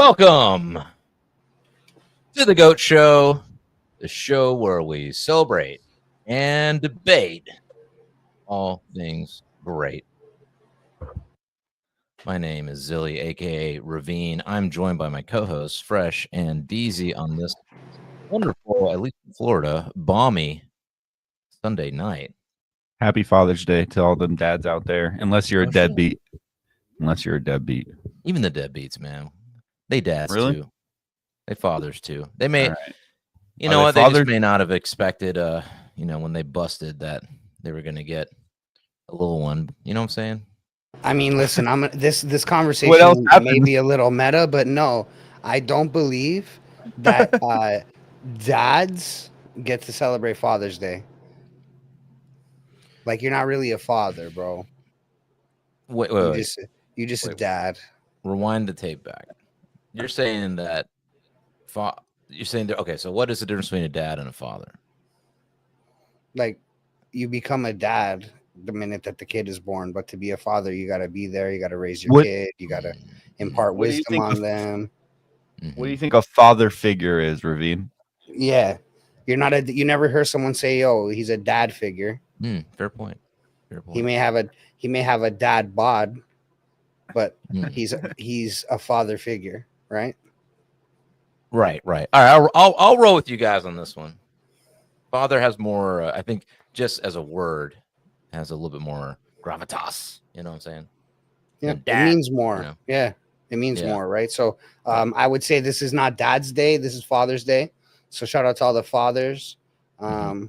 Welcome to the Goat Show, the show where we celebrate and debate all things great. My name is ZiLLY, aka Ravine. I'm joined by my co-hosts, Fresh and Deezy, on this wonderful, at least in Florida, balmy Sunday night. Happy Father's Day to all them dads out there, unless you're a deadbeat. Shit. Unless you're a deadbeat. Even the deadbeats, man. They dads Really? too. They fathers too. They may, All right. you Are know they what? They fathers? just may not have expected, when they busted that they were going to get a little one. You know what I'm saying? I mean, listen, this What else conversation may happened? be a little meta, but no, I don't believe that dads get to celebrate Father's Day. Like, you're not really a father, bro. Wait. You just a Wait. dad. Rewind the tape back. You're saying that you're saying that, okay, so what is the difference between a dad and a father? Like, you become a dad the minute that the kid is born, but to be a father, you got to be there. You got to raise your kid. You got to impart What do you wisdom think on them. What do you think a father figure is, Ravine? Yeah, you never hear someone say, "Oh, he's a dad figure." Fair point. He may have a dad bod, but Mm. he's a father figure, right? Right. All right, I'll roll with you guys on this one. Father has more, I think, just as a word, has a little bit more gravitas. You know what I'm saying? Yeah, Dad, it means more. you know? Yeah, it means Yeah. more, right? So I would say this is not Dad's Day. This is Father's Day. So shout out to all the fathers. Yeah.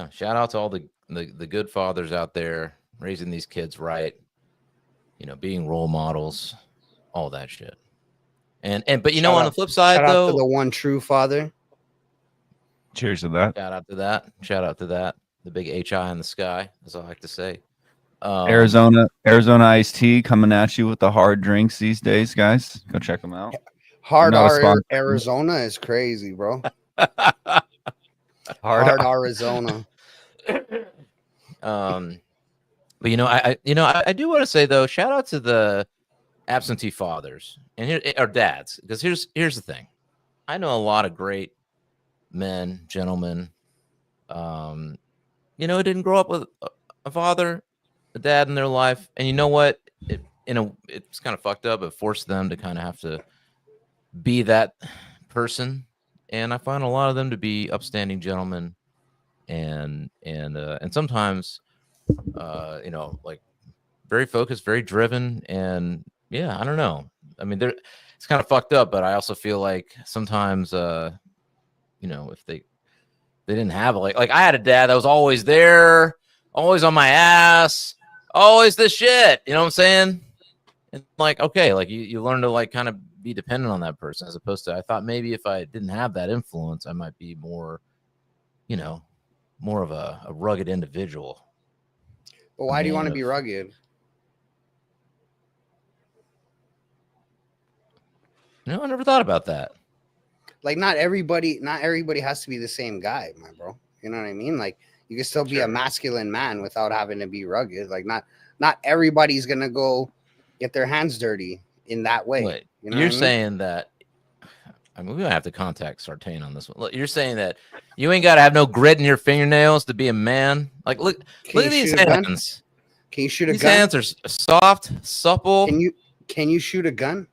Shout out to all the good fathers out there raising these kids right. You know, being role models, all that shit. But you know, on the flip side, shout out though, to the one true father. Cheers to that. Shout out to that. The big HI in the sky, as I like to say. Arizona iced tea coming at you with the hard drinks these days, guys. Go check them out. Hard not a sponsor. Arizona is crazy, bro. Hard Hard Arizona. But I do want to say, though, shout out to the absentee fathers or dads, because here's the thing. I know a lot of great men, gentlemen, who didn't grow up with a father, a dad in their life, and you know what? It's kind of fucked up. It forced them to kind of have to be that person, and I find a lot of them to be upstanding gentlemen, and sometimes, like very focused, very driven, and yeah, I don't know. I mean, it's kind of fucked up, but I also feel like sometimes, if they didn't have like I had a dad that was always there, always on my ass, always this shit. You know what I'm saying? And like, okay, like you learn to like kind of be dependent on that person, as opposed to, I thought maybe if I didn't have that influence, I might be more, more of a rugged individual. But why do you want to be rugged? No, I never thought about that. Like, not everybody has to be the same guy, my bro. You know what I mean? Like, you can still be a masculine man without having to be rugged. Like, not everybody's gonna go get their hands dirty in that way. Wait, you know you're what I mean? saying that? I mean, we don't have to contact Sartain on this one. Look, you're saying that you ain't got to have no grit in your fingernails to be a man. Like, look at these hands. Can you shoot a gun? These hands are soft, supple. Can you shoot a gun?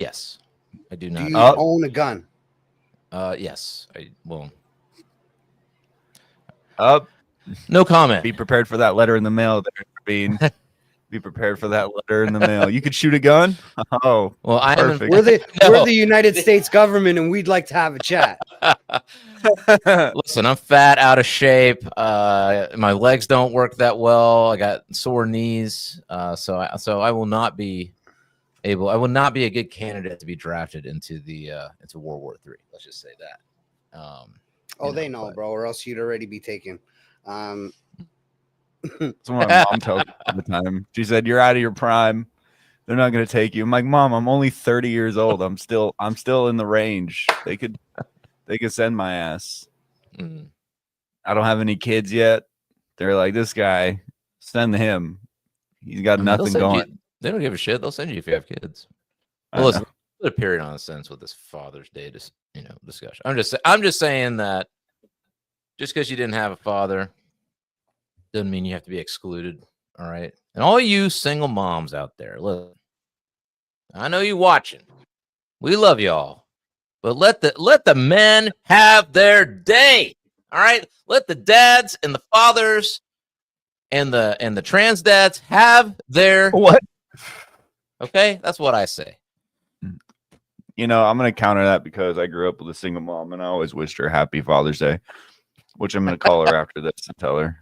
Yes, I do not. Do you own a gun? Yes, I will. No comment. Be prepared for that letter in the mail there, Bean. Be prepared for that letter in the mail. You could shoot a gun? Oh, well, perfect. We're the United States government, and we'd like to have a chat. Listen, I'm fat, out of shape. My legs don't work that well. I got sore knees. So I will not be able. I will not be a good candidate to be drafted into World War III. Let's just say that. They know, bro, or else you'd already be taken. That's what my mom tells me all the time. She said, "You're out of your prime. They're not going to take you." I'm like, "Mom, I'm only 30 years old. I'm still in the range. They could send my ass." I don't have any kids yet. They're like, "This guy, send him. He's got nothing going." They don't give a shit. They'll send you if you have kids. I Well, listen, know. put a period on a sentence with this Father's Day, discussion. I'm just saying that just because you didn't have a father doesn't mean you have to be excluded. All right, and all you single moms out there, look, I know you watching. We love y'all, but let the men have their day. All right, let the dads and the fathers and the trans dads have their What? Okay, that's what I say. You know, I'm going to counter that because I grew up with a single mom and I always wished her happy Father's Day, which I'm going to call her after this and tell her.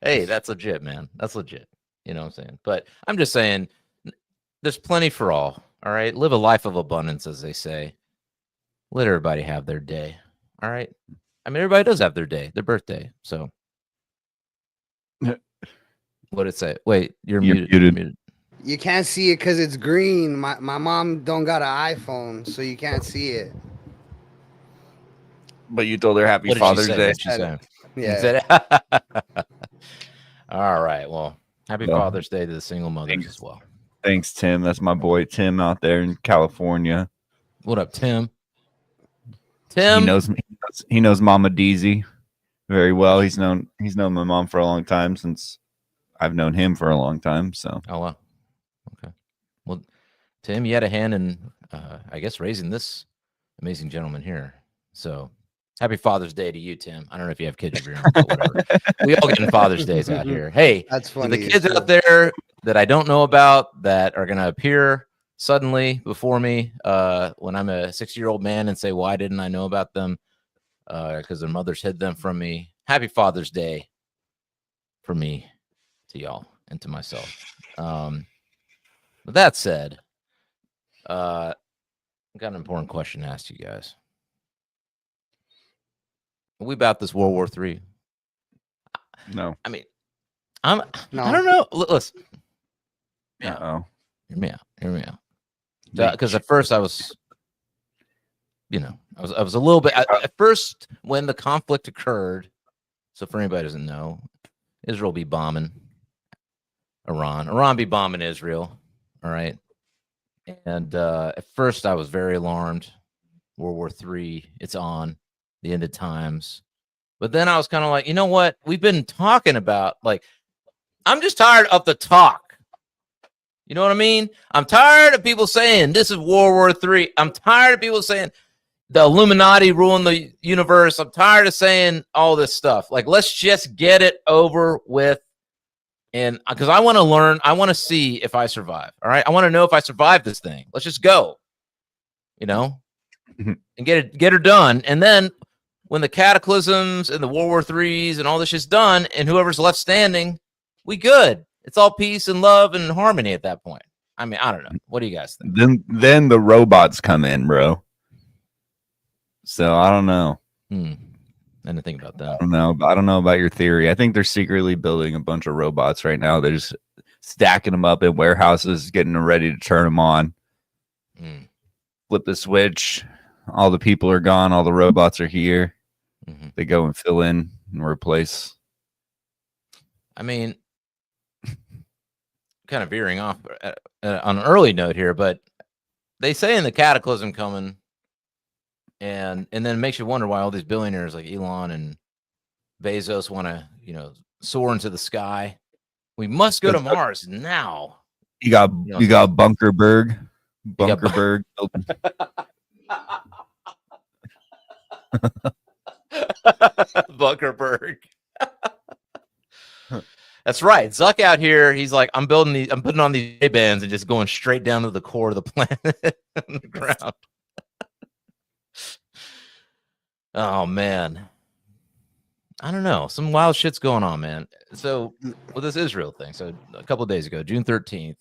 Hey, that's legit, man. That's legit. You know what I'm saying? But I'm just saying there's plenty for all. All right. Live a life of abundance, as they say. Let everybody have their day. All right. I mean, everybody does have their day, their birthday. So what did it say? Wait, you're muted. You're muted. You can't see it because it's green. My mom don't got an iPhone, so you can't see it. But you told her happy Father's Day. What'd she say? Yeah. All right. Well, happy Father's Day to the single mothers as well. Thanks, Tim. That's my boy Tim out there in California. What up, Tim? Tim. He knows Mama Deezy very well. He's known my mom for a long time since I've known him for a long time. So. Oh wow. Okay. Well, Tim, you had a hand in, I guess, raising this amazing gentleman here. So, happy Father's Day to you, Tim. I don't know if you have kids of your own, but whatever. We all get Father's Days out here. Hey, that's funny. The kids out there that I don't know about that are going to appear suddenly before me when I'm a 60-year-old man and say, why didn't I know about them? Because their mothers hid them from me. Happy Father's Day for me to y'all and to myself. With that said, I've got an important question to ask you guys. Are we about this World War III? No. I mean, I don't know. Listen. Yeah. Hear me out. Because at first I was, I was a little bit. At first, when the conflict occurred, so for anybody who doesn't know, Israel be bombing Iran be bombing Israel. All right. And at first I was very alarmed. World War III, it's on, the end of times. But then I was kind of like, you know what? We've been talking about, like, I'm just tired of the talk. You know what I mean? I'm tired of people saying this is World War III. I'm tired of people saying the Illuminati ruling the universe. I'm tired of saying all this stuff. Like, let's just get it over with. And because I want to learn, I want to see if I survive. All right. I want to know if I survive this thing. Let's just go, and get her done. And then when the cataclysms and the World War IIIs and all this shit's done and whoever's left standing, we good. It's all peace and love and harmony at that point. I mean, I don't know. What do you guys think? Then the robots come in, bro. So I don't know. I didn't think about that. I don't know about your theory. I think they're secretly building a bunch of robots right now. They're just stacking them up in warehouses, getting them ready to turn them on. Flip the switch. All the people are gone. All the robots are here. They go and fill in and replace. I mean, kind of veering off on an early note here, but they say in the cataclysm coming, and then it makes you wonder why all these billionaires like Elon and Bezos want to, soar into the sky. We must go to Mars now. You got Bunkerberg. Bunkerberg. Bunkerberg. That's right. Zuck out here. He's like, I'm putting on these bands and just going straight down to the core of the planet on the ground. Oh man. I don't know. Some wild shit's going on, man. So with this Israel thing, so a couple of days ago, June 13th,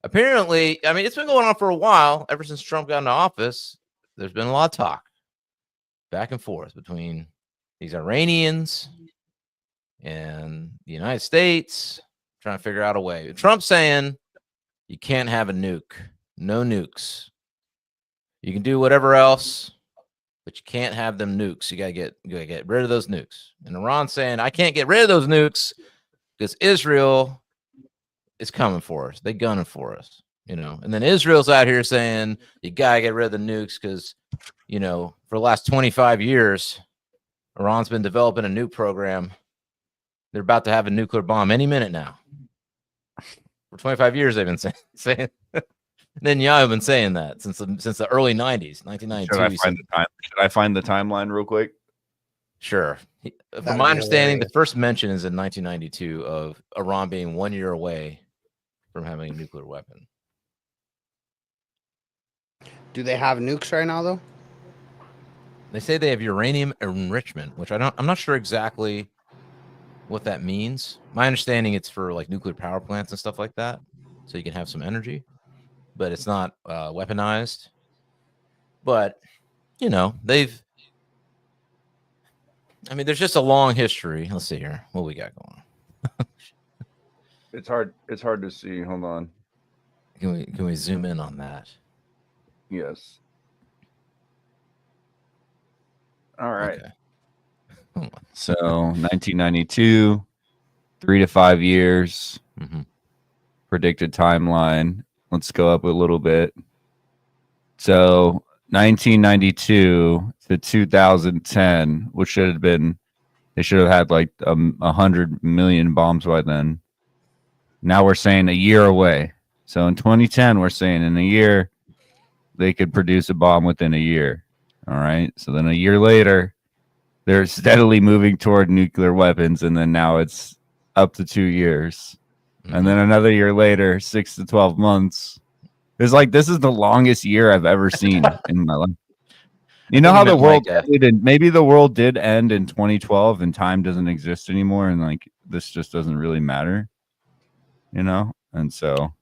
apparently, I mean, it's been going on for a while. Ever since Trump got into office, there's been a lot of talk back and forth between these Iranians and the United States trying to figure out a way. Trump saying you can't have a nuke, no nukes. You can do whatever else, but you can't have them nukes. You gotta get rid of those nukes. And Iran saying I can't get rid of those nukes because Israel is coming for us. They gunning for us, you know. And then Israel's out here saying you gotta get rid of the nukes because, you know, for the last 25 years, Iran's been developing a nuke program. They're about to have a nuclear bomb any minute now. For 25 years, they've been saying. Netanyahu been saying that since the early 90s, 1992. Should I find the timeline real quick? Sure. From my understanding, the first mention is in 1992 of Iran being 1 year away from having a nuclear weapon. Do they have nukes right now, though? They say they have uranium enrichment, which I'm not sure exactly what that means. My understanding, it's for like nuclear power plants and stuff like that, so you can have some energy, but it's not weaponized. But you know, there's just a long history. Let's see here, what we got going on. It's hard to see. Hold on. Can we zoom in on that? Yes. All right. Okay. So 1992, 3 to 5 years. Mm-hmm. Predicted timeline. Let's go up a little bit. So 1992 to 2010, which should have been, they should have had like 100 million bombs by then. Now we're saying a year away. So in 2010, we're saying in a year, they could produce a bomb within a year. All right. So then a year later, they're steadily moving toward nuclear weapons. And then now it's up to 2 years. Mm-hmm. And then another year later, 6 to 12 months. It's like, this is the longest year I've ever seen in my life. You know how the world ended, maybe the world did end in 2012 and time doesn't exist anymore. And like, this just doesn't really matter, you know? And so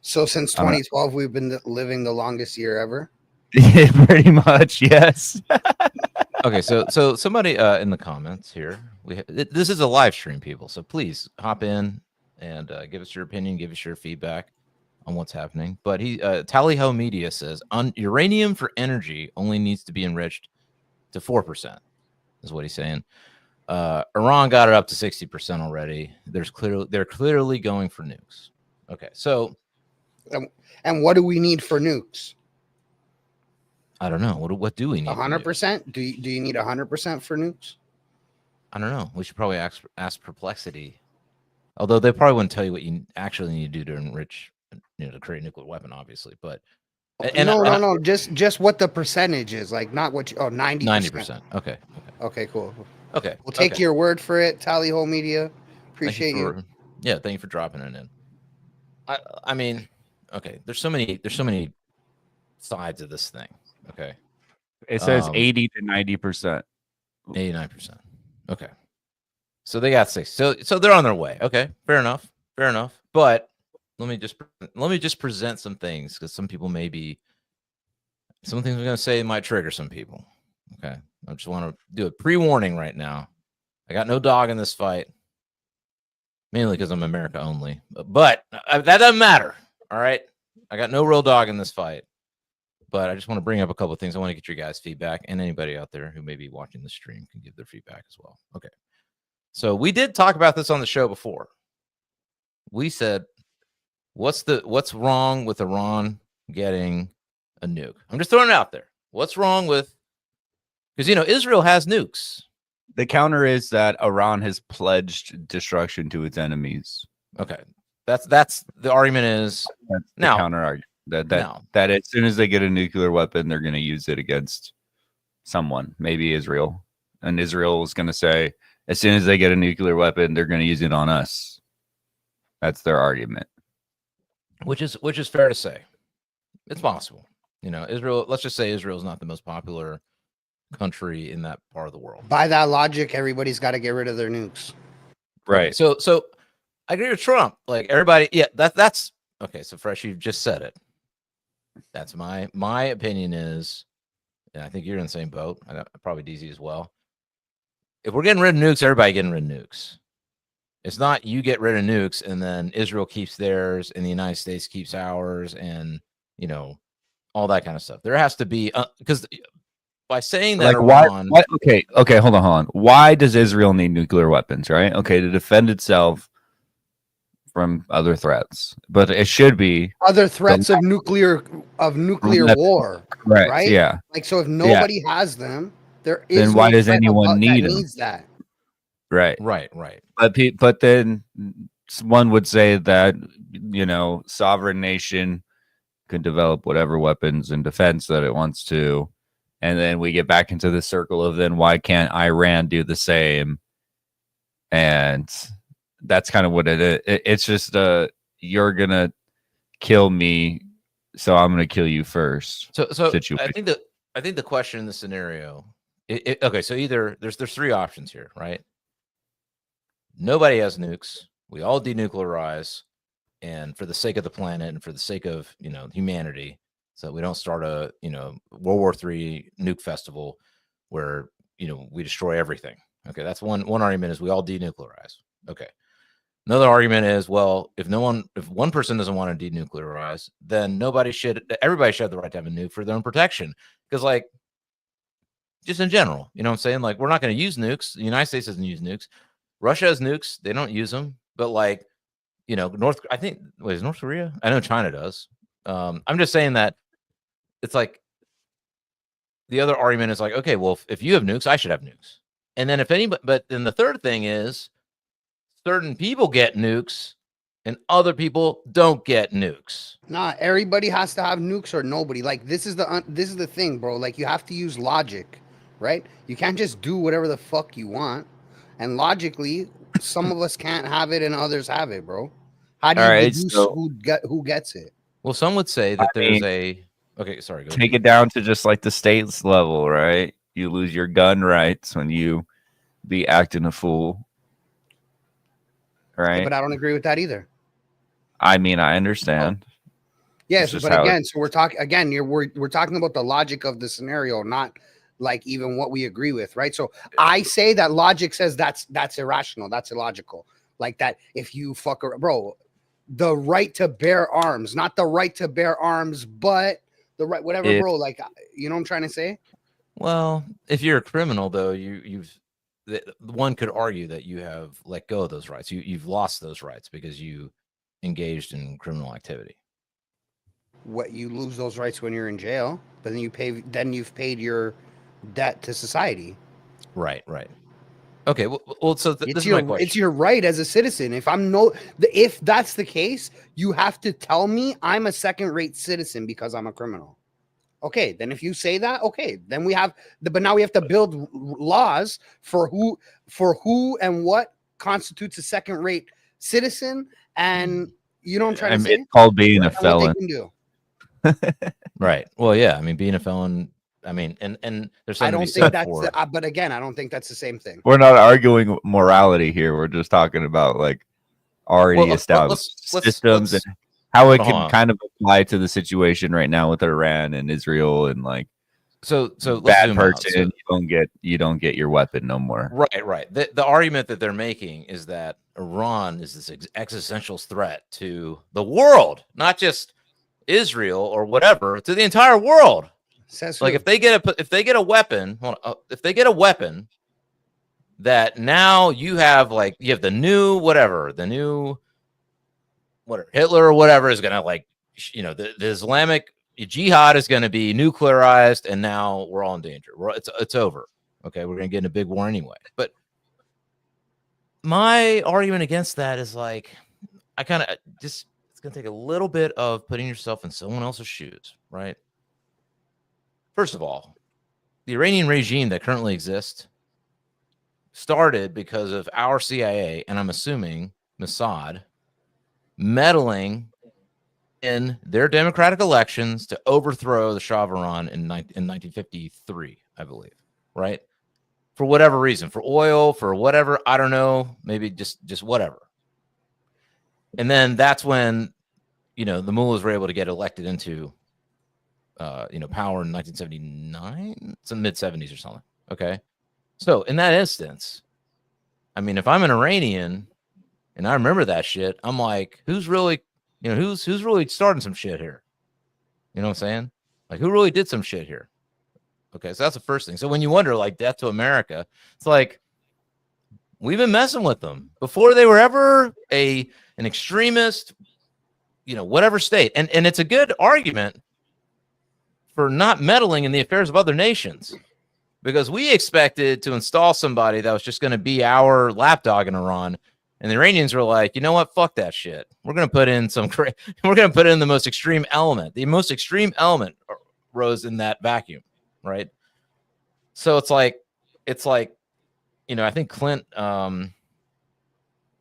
since 2012, we've been living the longest year ever. Pretty much, yes. Okay, so somebody in the comments here, this is a live stream, people, so please hop in and give us your opinion, give us your feedback on what's happening. But Tally Ho Media says uranium for energy only needs to be enriched to 4%, is what he's saying. Iran got it up to 60% already. They're clearly going for nukes. Okay, so and what do we need for nukes? I don't know. What do we need? 100%? Do you need 100% for nukes? I don't know. We should probably ask Perplexity. Although they probably wouldn't tell you what you actually need to do to enrich, to create a nuclear weapon, obviously. But no. Just what the percentage is, like not what you. 90%. 90%. Okay. Okay. Cool. Okay. We'll take your word for it. Tally Ho Media. Appreciate you. Yeah. Thank you for dropping it in. I mean, okay. There's so many sides of this thing. Okay. It says 80 to 90%. 89%. Okay. So they got 6. So they're on their way. Okay. Fair enough. But let me just present some things, because some things we're going to say might trigger some people. Okay. I just want to do a pre-warning right now. I got no dog in this fight, mainly because I'm America only, but that doesn't matter. All right. I got no real dog in this fight. But I just want to bring up a couple of things. I want to get your guys' feedback, and anybody out there who may be watching the stream can give their feedback as well. Okay. So we did talk about this on the show before. We said, what's wrong with Iran getting a nuke? I'm just throwing it out there. What's wrong with, because, Israel has nukes. The counter is that Iran has pledged destruction to its enemies. Okay. That's the argument is. That's the counter argument. That as soon as they get a nuclear weapon, they're going to use it against someone, maybe Israel. And Israel is going to say, as soon as they get a nuclear weapon, they're going to use it on us. That's their argument. Which is fair to say. It's possible. Israel, let's just say Israel is not the most popular country in that part of the world. By that logic, everybody's got to get rid of their nukes. Right. So I agree with Trump. Like everybody, yeah, that's okay. So Fresh, you've just said it. That's my opinion is, and I think you're in the same boat. I got probably Deezy as well. If we're getting rid of nukes, everybody getting rid of nukes. It's not you get rid of nukes and then Israel keeps theirs and the United States keeps ours, and all that kind of stuff. There has to be because by saying that, like Iran, why? Okay, hold on. Why does Israel need nuclear weapons? Right? Okay, to defend itself from other threats, but it should be Other threats the of nuclear left, war, correct. right? Yeah. Like, so if Yeah. nobody has them, there Then is why no does threat anyone that need them? needs that. Right. Right. But then one would say that, sovereign nation can develop whatever weapons in defense that it wants to. And then we get back into the circle of then why can't Iran do the same? And that's kind of what it is. It's just you're gonna kill me, so I'm gonna kill you first. So situation. I think the question in the scenario, okay, so either there's three options here, right? Nobody has nukes. We all denuclearize, and for the sake of the planet and for the sake of humanity, so we don't start a World War III nuke festival where we destroy everything. Okay, that's one argument is we all denuclearize. Okay. Another argument is, well, if one person doesn't want to denuclearize, then everybody should have the right to have a nuke for their own protection. Because, like, just in general, you know what I'm saying? Like, we're not going to use nukes. The United States doesn't use nukes. Russia has nukes. They don't use them. But, like, North Korea? I know China does. I'm just saying that it's like the other argument is like, okay, well, if you have nukes, I should have nukes. And then but then the third thing is certain people get nukes and other people don't get nukes. Nah, everybody has to have nukes or nobody. Like, this is the thing, bro. Like, you have to use logic, right? You can't just do whatever the fuck you want. And logically, some of us can't have it and others have it, bro. How do you reduce who gets it? Well, some would say that okay, sorry. Go take it down to just like the states level, right? You lose your gun rights when you be acting a fool. Right. Yeah, but I don't agree with that either. I mean, I understand. Yes, but again, so we're talking again. We're talking about the logic of the scenario, not like even what we agree with, right? So I say that logic says that's irrational, that's illogical. Like that, if you fuck around, bro, the right to bear arms, not the right to bear arms, but the right, whatever, bro. Like, you know what I'm trying to say? Well, if you're a criminal, though, one could argue that you have let go of those rights. You've lost those rights because you engaged in criminal activity. What, you lose those rights when you're in jail, but then you've paid your debt to society. Right. Okay. Well, so this is my question. It's your right as a citizen. If that's the case, you have to tell me I'm a second-rate citizen because I'm a criminal. Okay, then if you say that, okay, then but now we have to build laws for who and what constitutes a second-rate citizen, and you know what I'm trying to say? It's called being a felon. What they can do. Right. Well, yeah. I mean, being a felon. I mean, and there's something I don't to be think said that's. for. But again, I don't think that's the same thing. We're not arguing morality here. We're just talking about like already established systems and how it can kind of apply to the situation right now with Iran and Israel and like. So bad person, you don't get your weapon no more. Right. The argument that they're making is that Iran is this existential threat to the world, not just Israel or whatever, to the entire world. Like if they get a weapon that now you have the new Hitler or whatever is gonna the Islamic jihad is going to be nuclearized, and now we're all in danger. It's over. Okay, we're going to get in a big war anyway. But my argument against that is like, I kind of it's going to take a little bit of putting yourself in someone else's shoes, right? First of all, the Iranian regime that currently exists started because of our CIA, and I'm assuming Mossad, meddling in their democratic elections to overthrow the Shah of Iran in 1953, I believe, right? For whatever reason, for oil, for whatever, I don't know, maybe just whatever. And then that's when, the mullahs were able to get elected into, power in 1979, it's in the mid-70s or something, okay? So in that instance, I mean, if I'm an Iranian and I remember that shit, I'm like, who's really starting some shit here? You know what I'm saying? Like, who really did some shit here? Okay, so that's the first thing. So when you wonder, like, death to America, it's like we've been messing with them before they were ever an an extremist, whatever state. And it's a good argument for not meddling in the affairs of other nations, because we expected to install somebody that was just going to be our lapdog in Iran. And the Iranians were like, you know what? Fuck that shit. We're going to put in we're going to put in the most extreme element. The most extreme element rose in that vacuum, right? So it's like, I think Clint from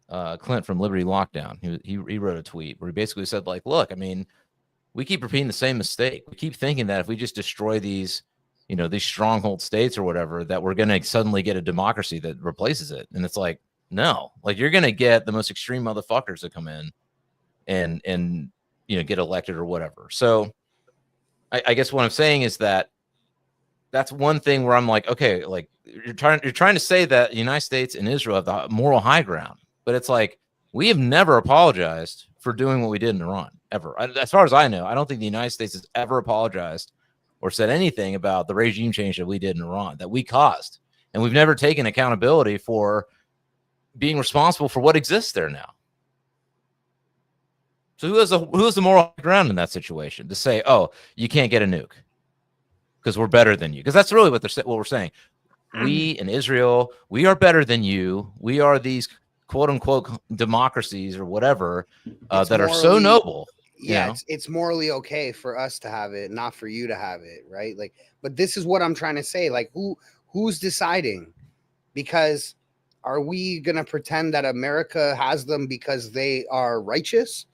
Liberty Lockdown, he wrote a tweet where he basically said, like, look, I mean, we keep repeating the same mistake. We keep thinking that if we just destroy these, these stronghold states or whatever, that we're going to suddenly get a democracy that replaces it. And it's like, no, like, you're going to get the most extreme motherfuckers that come in and get elected or whatever. So I guess what I'm saying is that that's one thing where I'm like, okay, like, you're trying to say that the United States and Israel have the moral high ground, but it's like, we have never apologized for doing what we did in Iran, ever. As far as I know, I don't think the United States has ever apologized or said anything about the regime change that we did in Iran, that we caused. And we've never taken accountability for being responsible for what exists there now. So who has the moral ground in that situation to say, oh, you can't get a nuke because we're better than you? Because that's really what we're saying. We in Israel, we are better than you. We are these quote unquote democracies or whatever that are so noble. Yeah, it's morally okay for us to have it, not for you to have it, right? Like, but this is what I'm trying to say. Like, who's deciding? Because are we gonna pretend that America has them because they are righteous?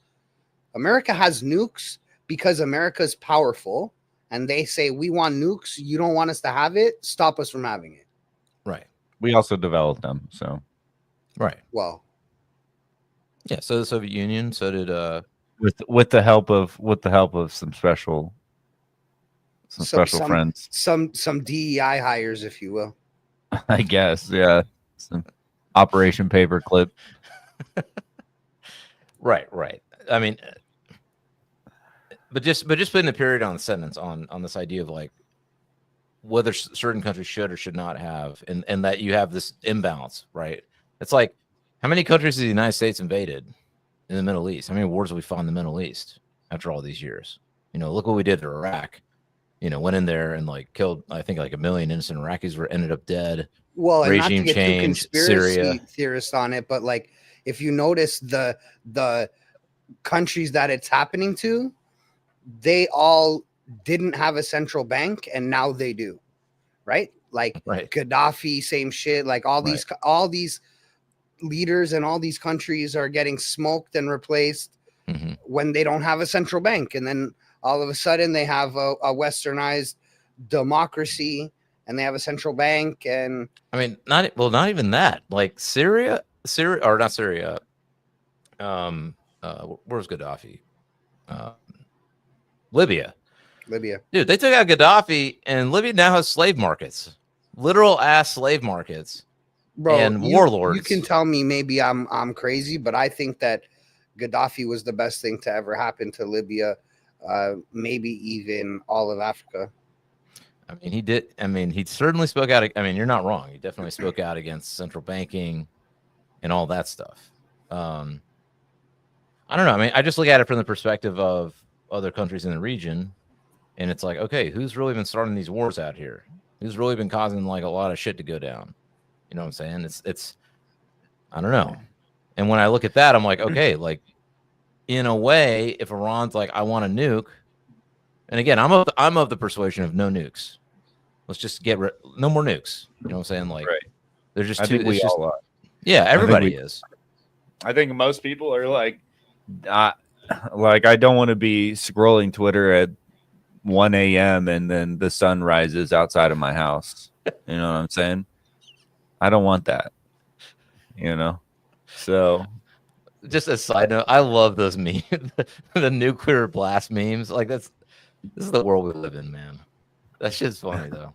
America has nukes because America's powerful, and they say, we want nukes. You don't want us to have it. Stop us from having it. Right. We also developed them. So, right. Well, yeah. So the Soviet Union. So did with the help of some special friends, some DEI hires, if you will. I guess. Yeah. Some Operation Paperclip. Right. I mean, but just putting the period on the sentence on this idea of like whether certain countries should or should not have, and that you have this imbalance, right? It's like, how many countries has the United States invaded in the Middle East? How many wars have we fought in the Middle East after all these years? Look what we did to Iraq. Went in there and like killed, I think, like 1 million innocent Iraqis ended up dead. Well, and regime not to get change, too conspiracy Syria theorists on it, but like, if you notice the countries that it's happening to, they all didn't have a central bank, and now they do, right? Like Gaddafi, same shit. Like all these leaders and all these countries are getting smoked and replaced when they don't have a central bank, and then all of a sudden they have a westernized democracy and they have a central bank. And I mean, not even that. Like Syria, or not Syria. Where's Gaddafi? Libya. Dude, they took out Gaddafi, and Libya now has slave markets, literal ass slave markets, bro, and warlords. You can tell me maybe I'm crazy, but I think that Gaddafi was the best thing to ever happen to Libya, maybe even all of Africa. I mean, he did. I mean, he certainly spoke out. I mean, you're not wrong. He definitely spoke out against central banking and all that stuff. I don't know. I mean, I just look at it from the perspective of other countries in the region, and it's like, okay, who's really been starting these wars out here? Who's really been causing like a lot of shit to go down? You know what I'm saying? It's I don't know. And when I look at that, I'm like, okay, like in a way, if Iran's like, I want a nuke, and again, I'm of the persuasion of no nukes. Let's just get no more nukes. You know what I'm saying? Like, there's just too. We all are. Yeah, everybody is. I think most people are like I don't want to be scrolling Twitter at 1 a.m. and then the sun rises outside of my house. You know what I'm saying? I don't want that. So just a side note, I love those memes, the nuclear blast memes. Like this is the world we live in, man. That shit's funny though.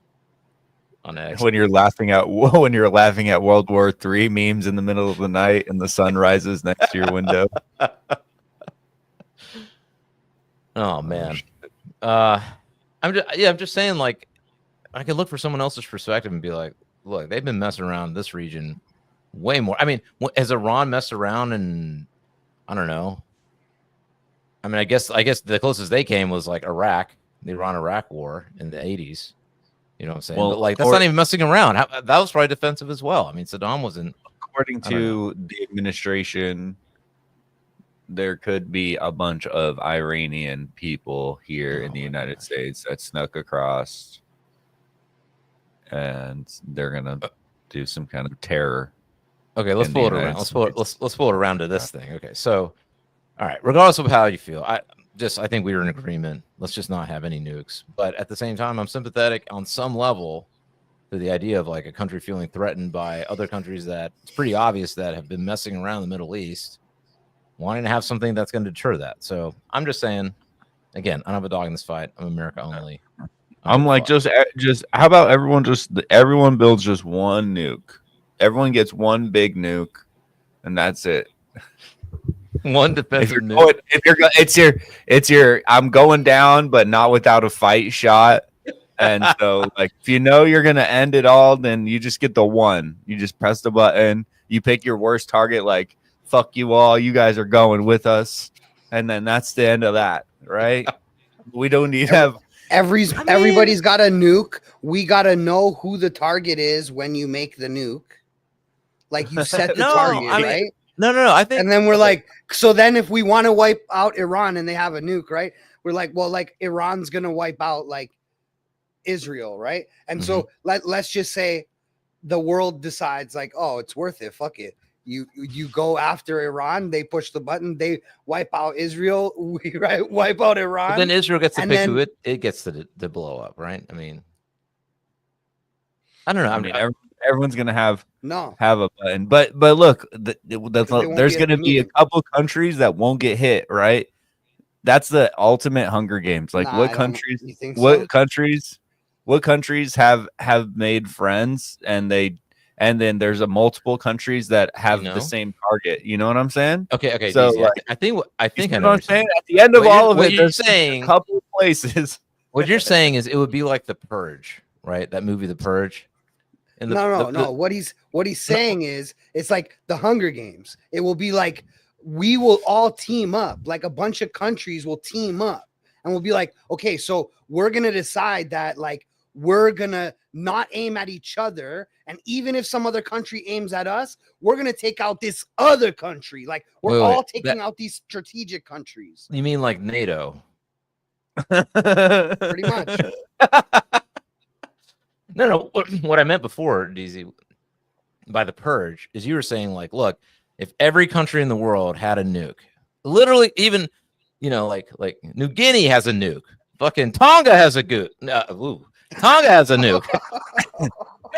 On X. When you're laughing at World War III memes in the middle of the night and the sun rises next to your window. Oh man. I'm just saying, like, I could look for someone else's perspective and be like, look, they've been messing around this region way more. I mean, has Iran messed around in I don't know. I mean, I guess the closest they came was like Iraq, the Iran-Iraq war in the 80s. You know what I'm saying? Well, but like that's not even messing around. That was probably defensive as well. I mean, Saddam wasn't. According to the administration, there could be a bunch of Iranian people here in the United States that snuck across, and they're gonna do some kind of terror. Okay, let's pull it around. Let's pull it around to this thing. Okay, so all right, regardless of how you feel, I think we were in agreement. Let's just not have any nukes. But at the same time, I'm sympathetic on some level to the idea of like a country feeling threatened by other countries that it's pretty obvious that have been messing around the Middle East, wanting to have something that's going to deter that. So I'm just saying, again, I don't have a dog in this fight. I'm America only. I'm like, just how about everyone builds just one nuke? Everyone gets one big nuke, and that's it. One defensive nuke. It's your I'm going down, but not without a fight shot. And so, like, if you know you're gonna end it all, then you just get the one. You just press the button. You pick your worst target. Like, fuck you all. You guys are going with us, and then that's the end of that, right? We don't need to have. Everybody's got a nuke. We gotta know who the target is when you make the nuke. Like, you set the target, right? No. I think, and then we're like, so then if we want to wipe out Iran and they have a nuke, right? We're like, well, like Iran's gonna wipe out like Israel, right? And so let's just say the world decides like, oh, it's worth it. Fuck it. You go after Iran, they push the button, they wipe out Israel, we wipe out Iran. But then Israel gets to pick who it gets to blow up, right? I mean, I don't know. I mean, everyone's gonna have a button, but look, there's gonna be a couple countries that won't get hit, right? That's the ultimate Hunger Games. Like, what countries? What countries have made friends, and then there's a multiple countries that have the same target. You know what I'm saying? Okay. So Deezy, I think I know what I'm saying. At the end of all of it, there's a couple of places. What you're saying is it would be like The Purge, right? That movie, The Purge. No. What he's saying is it's like the Hunger Games. It will be like we will all team up, like a bunch of countries will team up, and we'll be like, okay, so we're gonna decide that like we're gonna not aim at each other, and even if some other country aims at us, we're gonna take out this other country. Like we're all taking out these strategic countries. You mean like NATO? Pretty much. No. What I meant before, Deezy, by the purge, is you were saying like, look, if every country in the world had a nuke, literally, even like New Guinea has a nuke, fucking Tonga has a Tonga has a nuke.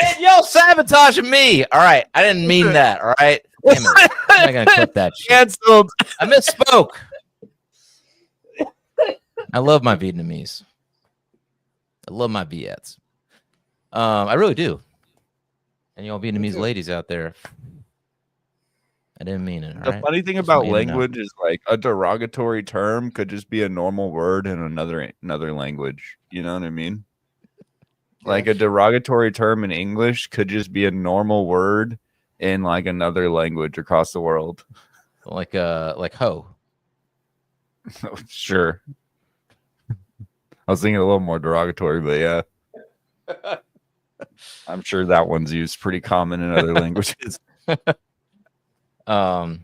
Man, y'all sabotaging me. All right, I didn't mean that. All right, damn it, I'm not gonna clip that shit. Canceled. I misspoke. I love my Vietnamese. I love my Viets. I really do. And y'all Vietnamese ladies out there, I didn't mean it. The funny thing about language is like a derogatory term could just be a normal word in another language. You know what I mean? Like a derogatory term in English could just be a normal word in like another language across the world. Like ho. Sure. I was thinking a little more derogatory, but yeah. I'm sure that one's used pretty common in other languages. What I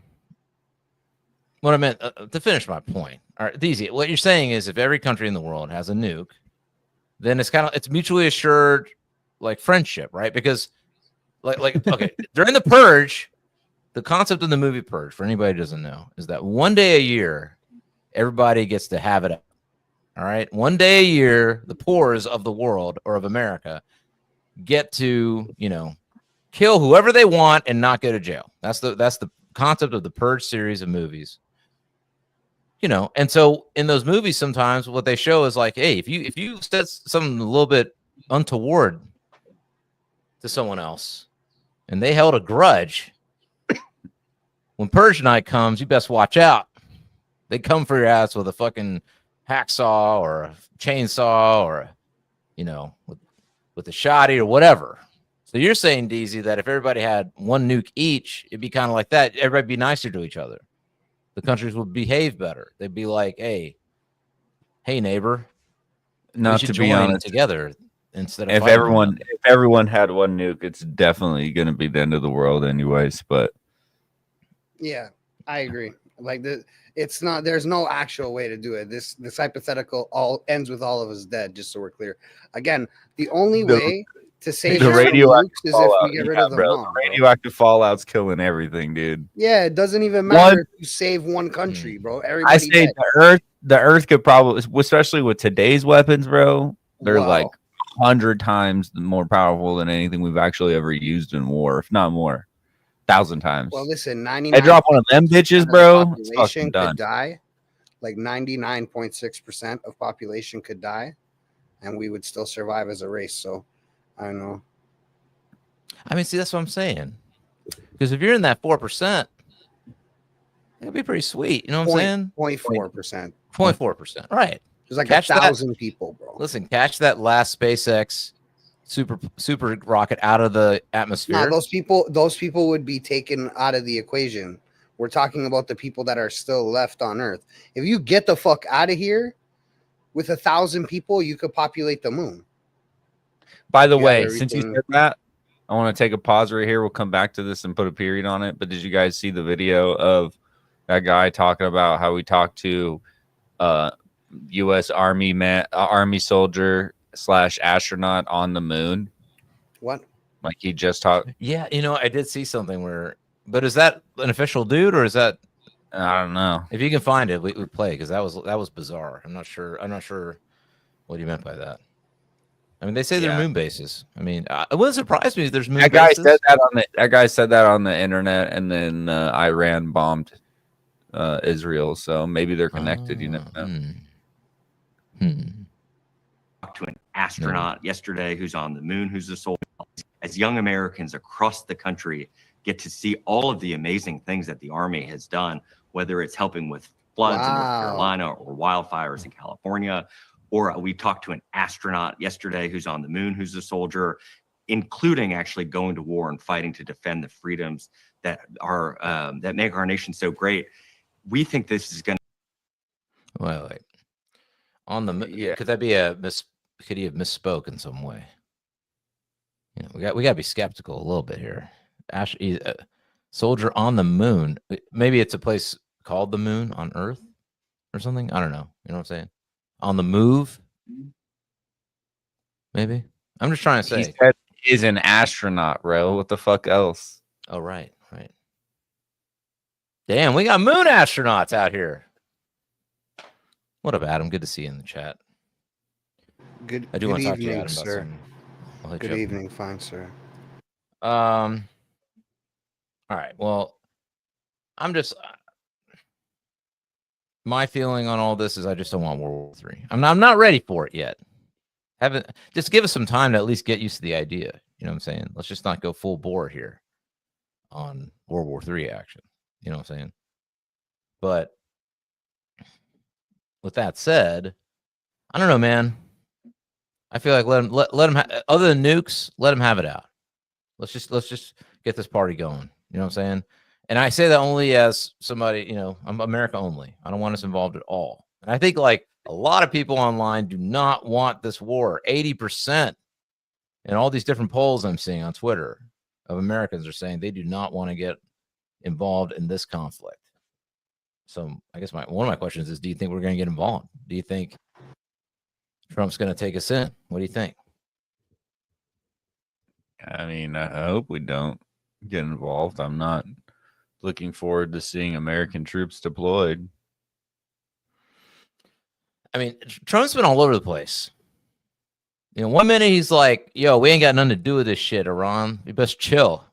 meant to finish my point. All right, Deezy, what you're saying is if every country in the world has a nuke, then it's mutually assured like friendship, right? Because like okay, during the purge, the concept of the movie Purge, for anybody who doesn't know, is that one day a year, everybody gets to have it up. All right. One day a year, the poors of the world or of America get to, kill whoever they want and not go to jail. That's the concept of the Purge series of movies. And so in those movies, sometimes what they show is like, hey, if you said something a little bit untoward to someone else and they held a grudge, when Purge night comes, you best watch out. They come for your ass with a fucking hacksaw or a chainsaw or, with a shotty or whatever. So you're saying, Deezy, that if everybody had one nuke each, it'd be kind of like that. Everybody'd be nicer to each other. the countries would behave better. They'd be like, hey neighbor, we Not should to be join honest, together instead of if fighting one another. everyone had one nuke, it's definitely going to be the end of the world, anyways. But Yeah, I agree. Like it's not. There's no actual way to do it. This hypothetical all ends with all of us dead. Just so we're clear. Again, the only way to save the us from radioactive nukes is if fallout, we get rid of them bro, all. the radioactive fallout's killing everything, dude. Yeah, it doesn't even matter if you save one country, bro. Everybody I say dead. the Earth could probably, especially with today's weapons, bro. They're Wow. like 100 times more powerful than anything we've actually ever used in war, if not more, 1,000 times. Well, listen, 99. I drop one of them bitches, bro. It's Population fucking done. could die. Like 99.6% of population could die, and we would still survive as a race. So, I don't know. I mean, see, that's what I'm saying. Because if you're in that 4%, it'd be pretty sweet. You know what I'm saying? 0.4%. 0.4%. Right. There's like Catch 1,000 people, bro. Listen, catch that last SpaceX super rocket out of the atmosphere. No, those people would be taken out of the equation. We're talking about the people that are still left on Earth. If you get the fuck out of here with 1,000 people, you could populate the moon. By the way, since you said that, I want to take a pause right here. We'll come back to this and put a period on it. But did you guys see the video of that guy talking about how he talked to U.S. Army soldier / astronaut on the moon? What? Like he just talked. Yeah, I did see something where, but is that an official dude or is that? I don't know. If you can find it, we play because that was bizarre. I'm not sure what he meant by that. I mean, they say they're moon bases. I mean, it wouldn't surprise me if there's moon bases. That guy said that on the internet, and then Iran bombed Israel, so maybe they're connected. You know. Talked to an astronaut yesterday who's on the moon, who's a soldier. As young Americans across the country get to see all of the amazing things that the Army has done, whether it's helping with floods in North Carolina or wildfires in California. Or we talked to an astronaut yesterday who's on the moon, who's a soldier, including actually going to war and fighting to defend the freedoms that are that make our nation so great. We think this is going to. Wait. On the could that be could he have misspoke in some way? We got to be skeptical a little bit here. Soldier on the moon. Maybe it's a place called the moon on Earth or something. I don't know. You know what I'm saying? On the move, maybe. I'm just trying to say. He said he's an astronaut, bro. What the fuck else? Oh, right. Damn, we got moon astronauts out here. What up, Adam? Good to see you in the chat. I do want to talk to you, Adam, sir. About some. Good evening, fine, sir. All right. Well, I'm just. My feeling on all this is I just don't want World War III. I'm not ready for it yet. Just give us some time to at least get used to the idea. You know what I'm saying? Let's just not go full bore here on World War III action. You know what I'm saying? But with that said, I don't know, man. I feel like let them other than nukes, let them have it out. Let's just get this party going. You know what I'm saying? And I say that only as somebody, I'm America only. I don't want us involved at all. And I think like a lot of people online do not want this war. 80% and all these different polls I'm seeing on Twitter of Americans are saying they do not want to get involved in this conflict. So I guess one of my questions is, do you think we're going to get involved? Do you think Trump's going to take us in? What do you think? I mean, I hope we don't get involved. I'm not looking forward to seeing American troops deployed. I mean, Trump's been all over the place. 1 minute he's like, yo, we ain't got nothing to do with this shit, Iran. You best chill.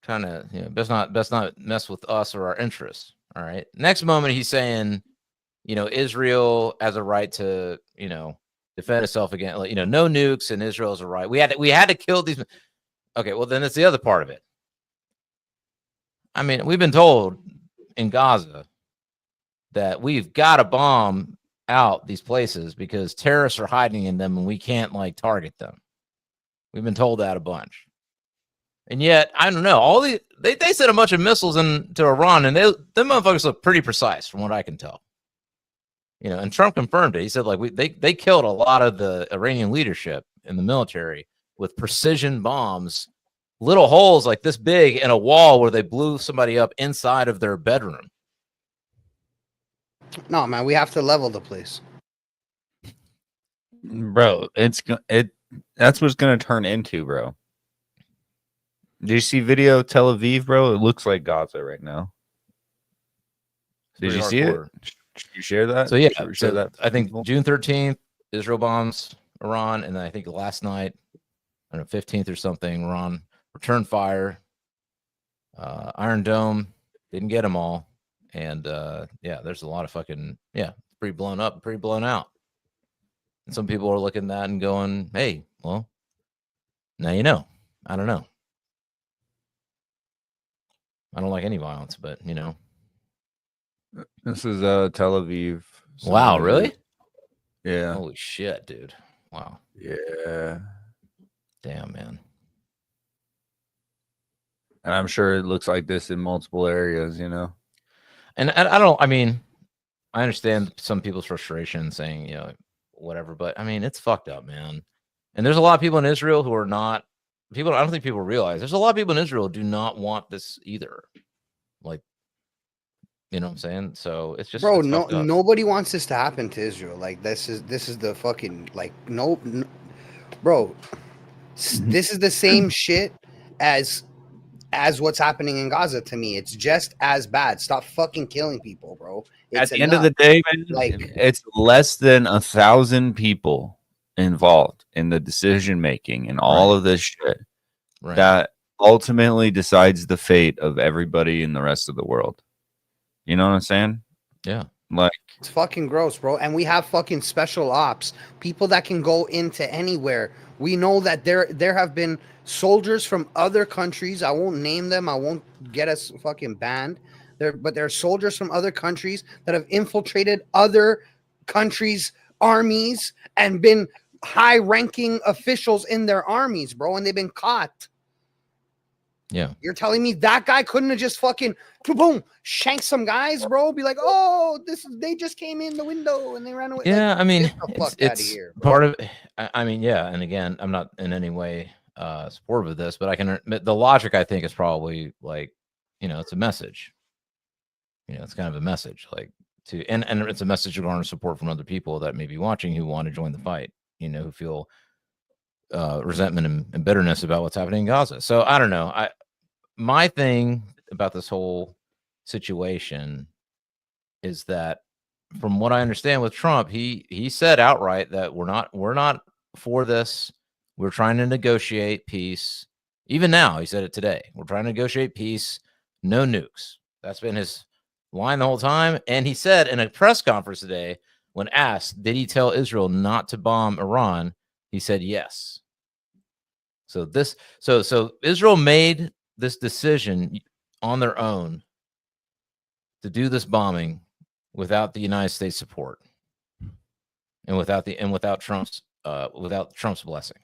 Trying to, best not mess with us or our interests. All right. Next moment he's saying, Israel has a right to, defend itself against, no nukes, and Israel has a right. We had to kill these. Okay, well then it's the other part of it. I mean, we've been told in Gaza that we've got to bomb out these places because terrorists are hiding in them and we can't target them. We've been told that a bunch. And yet, I don't know. All they sent a bunch of missiles into Iran, and them motherfuckers look pretty precise from what I can tell. You know, and Trump confirmed it. He said, like, they killed a lot of the Iranian leadership in the military with precision bombs, little holes like this big in a wall where they blew somebody up inside of their bedroom. No, man, we have to level the place. Bro, that's what's gonna turn into, bro. Did you see video of Tel Aviv, bro? It looks like Gaza right now. Did you see it? Should you share that? So yeah, share that. I think June 13th, Israel bombs Iran, and then I think last night, I don't know, 15th or something, Iran returned fire. Iron Dome didn't get them all, and yeah, there's a lot of fucking pretty blown up, pretty blown out. And some people are looking at that and going, "Hey, well, now you know." I don't know. I don't like any violence, but you know. This is Tel Aviv. Wow, really? Yeah. Holy shit, dude. Wow. Yeah. Damn, man. And I'm sure it looks like this in multiple areas, you know. And I mean, I understand some people's frustration saying, you know, whatever, but I mean, it's fucked up, man. And there's a lot of people in Israel who are not people. I don't think people realize there's a lot of people in Israel who do not want this either. Like, you know what I'm saying? So it's just, bro, it's nobody wants this to happen to Israel. Like, this is the fucking, like, no bro, this is the same shit as what's happening in Gaza to me. It's just as bad. Stop fucking killing people, bro. At the end of the day, man, like, it's less than 1,000 people involved in the decision making and all of this shit that ultimately decides the fate of everybody in the rest of the world. You know what I'm saying? Yeah. Like, it's fucking gross, bro. And we have fucking special ops, people that can go into anywhere. We know that there have been soldiers from other countries. I won't name them. I won't get us fucking banned. But there are soldiers from other countries that have infiltrated other countries' armies and been high-ranking officials in their armies, bro, and they've been caught. Yeah. You're telling me that guy couldn't have just fucking boom, shank some guys, bro? Be like, oh, they just came in the window and they ran away. Yeah, like, I mean, it's here, part of I mean, yeah, and again, I'm not in any way supportive of this, but I can the logic I think is probably like, you know, it's a message. You know, it's kind of a message, like and it's a message to garner support from other people that may be watching who want to join the fight, you know, who feel resentment and bitterness about what's happening in Gaza. So I don't know. My thing about this whole situation is that, from what I understand with Trump, he said outright that we're not for this. We're trying to negotiate peace. Even now, he said it today. We're trying to negotiate peace, no nukes. That's been his line the whole time. And he said in a press conference today, when asked, did he tell Israel not to bomb Iran? He said yes. So Israel made this decision on their own to do this bombing without the United States support and without Trump's blessing.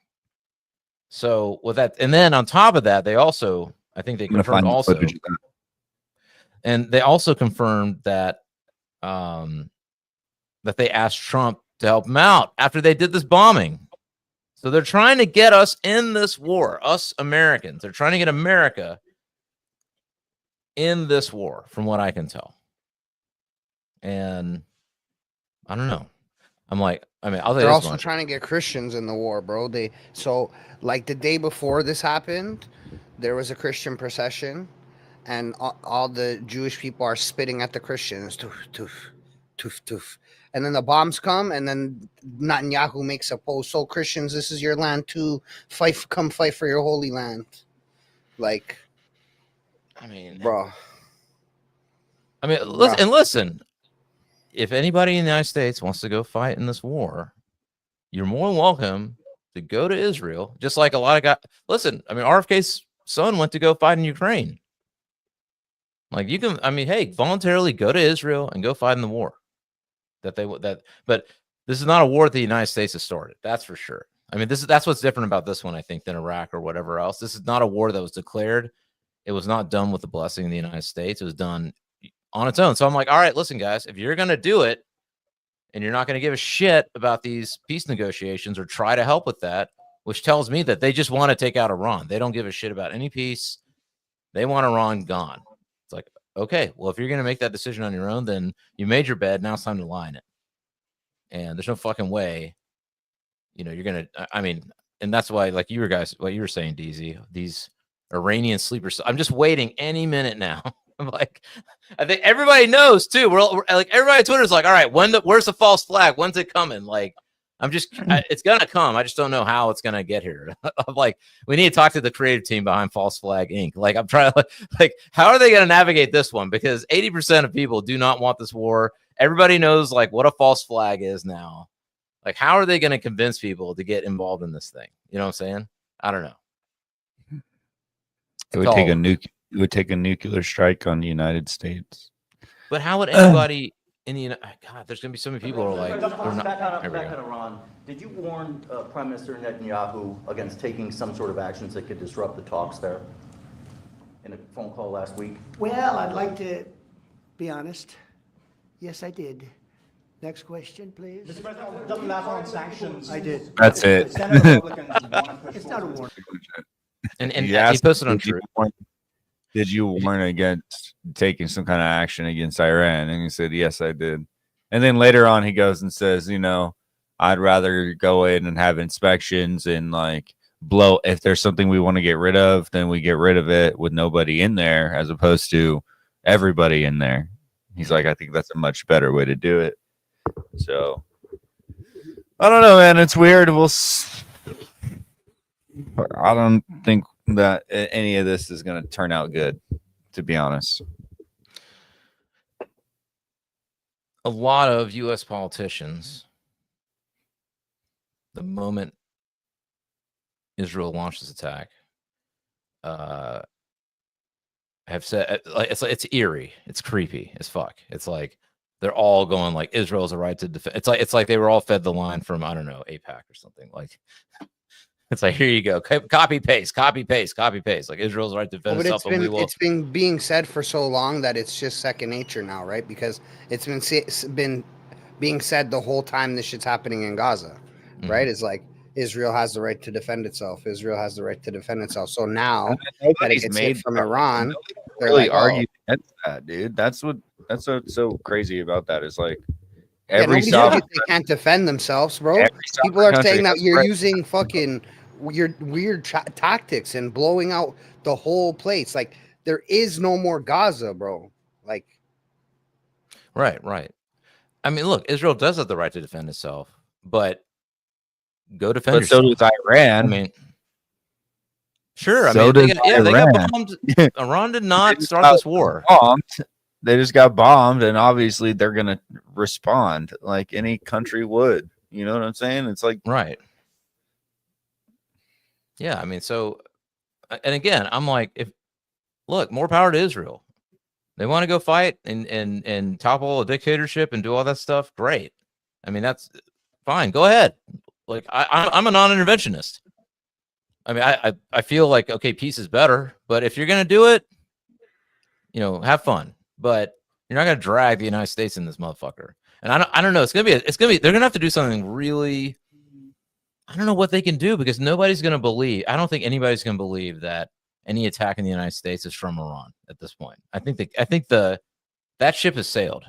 So with that, and then on top of that, they also, I think they confirmed also, and they also confirmed that that they asked Trump to help them out after they did this bombing. So they're trying to get us in this war, us Americans. They're trying to get America in this war, from what I can tell. And I don't know. I'm like, I mean, they're also trying to get Christians in the war, bro. Like the day before this happened, there was a Christian procession, and all the Jewish people are spitting at the Christians. Toof, toof, toof, toof. And then the bombs come, and then Netanyahu makes a post. So Christians, this is your land too. Come fight for your holy land. Like, I mean, bro. I mean, listen. If anybody in the United States wants to go fight in this war, you're more than welcome to go to Israel. Just like a lot of guys. Listen, I mean, RFK's son went to go fight in Ukraine. Like, you can, I mean, hey, voluntarily go to Israel and go fight in the war. But this is not a war that the United States has started. That's for sure. I mean, that's what's different about this one, I think, than Iraq or whatever else. This is not a war that was declared. It was not done with the blessing of the United States. It was done on its own. So I'm like, all right, listen, guys, if you're going to do it and you're not going to give a shit about these peace negotiations or try to help with that, which tells me that they just want to take out Iran. They don't give a shit about any peace. They want Iran gone. It's like, okay, well, if you're going to make that decision on your own, then you made your bed. Now it's time to lie in it. And there's no fucking way, you know, you're going to, I mean, and that's why, like you guys, what you were saying, Deezy, these Iranian sleepers, I'm just waiting any minute now. I'm like, I think everybody knows too. We're like, everybody on Twitter is like, all right, where's the false flag? When's it coming? Like, it's going to come. I just don't know how it's going to get here. I'm like, we need to talk to the creative team behind False Flag Inc. Like, I'm trying to, like, how are they going to navigate this one? Because 80% of people do not want this war. Everybody knows, like, what a false flag is now. Like, how are they going to convince people to get involved in this thing? You know what I'm saying? I don't know. It would take a nuclear strike on the United States. But how would anybody in the God? There's gonna be so many people who are like, back on Iran. Did you warn Prime Minister Netanyahu against taking some sort of actions that could disrupt the talks there? In a phone call last week. Well, I'd like to be honest. Yes, I did. Next question, please. Mr. President, doesn't matter on sanctions. I did. That's it. Senate Republicans want to push It's not a forward. warning. and He he asked, posted on Truth. Did you warn against taking some kind of action against Iran? And he said, yes, I did. And then later on, he goes and says, you know, I'd rather go in and have inspections and like blow. If there's something we want to get rid of, then we get rid of it with nobody in there as opposed to everybody in there. He's like, I think that's a much better way to do it. So I don't know, man. It's weird. I don't think that any of this is going to turn out good, to be honest. A lot of U.S. politicians, the moment Israel launched this attack, have said, like, it's eerie, it's creepy as fuck. It's like they're all going like Israel has a right to defend. It's like they were all fed the line from, I don't know, APAC or something. Like, it's like, here you go, copy paste, copy paste, copy paste. Like, Israel's right to defend itself. It's been being said for so long that it's just second nature now, right? Because it's been being said the whole time this shit's happening in Gaza, right? It's like Israel has the right to defend itself. Israel has the right to defend itself. So now that it gets hit from Iran, they're really like, argue against that, dude. That's what's so crazy about that is like yeah, every nobody said sovereign, they can't defend themselves, bro. every People sovereign are saying country that has you're right- using fucking weird tactics and blowing out the whole place. Like, there is no more Gaza, bro. Like, Right. I mean, look, Israel does have the right to defend itself, but go defend but yourself. so does Iran. I mean, sure. I So mean, does they got Iran. bombed. Iran did not just start got this war. bombed. They just got bombed, and obviously they're gonna respond like any country would. You know what I'm saying? It's like Right. Yeah. I mean, so, and again, I'm like, look, more power to Israel. They want to go fight and topple a dictatorship and do all that stuff. Great. I mean, that's fine. Go ahead. Like, I'm a non-interventionist. I mean, I feel like, okay, peace is better, but if you're going to do it, you know, have fun, but you're not going to drag the United States in this motherfucker. And I don't know. They're going to have to do something really, I don't know what they can do, because nobody's going to believe. I don't think anybody's going to believe that any attack in the United States is from Iran at this point. I think that ship has sailed.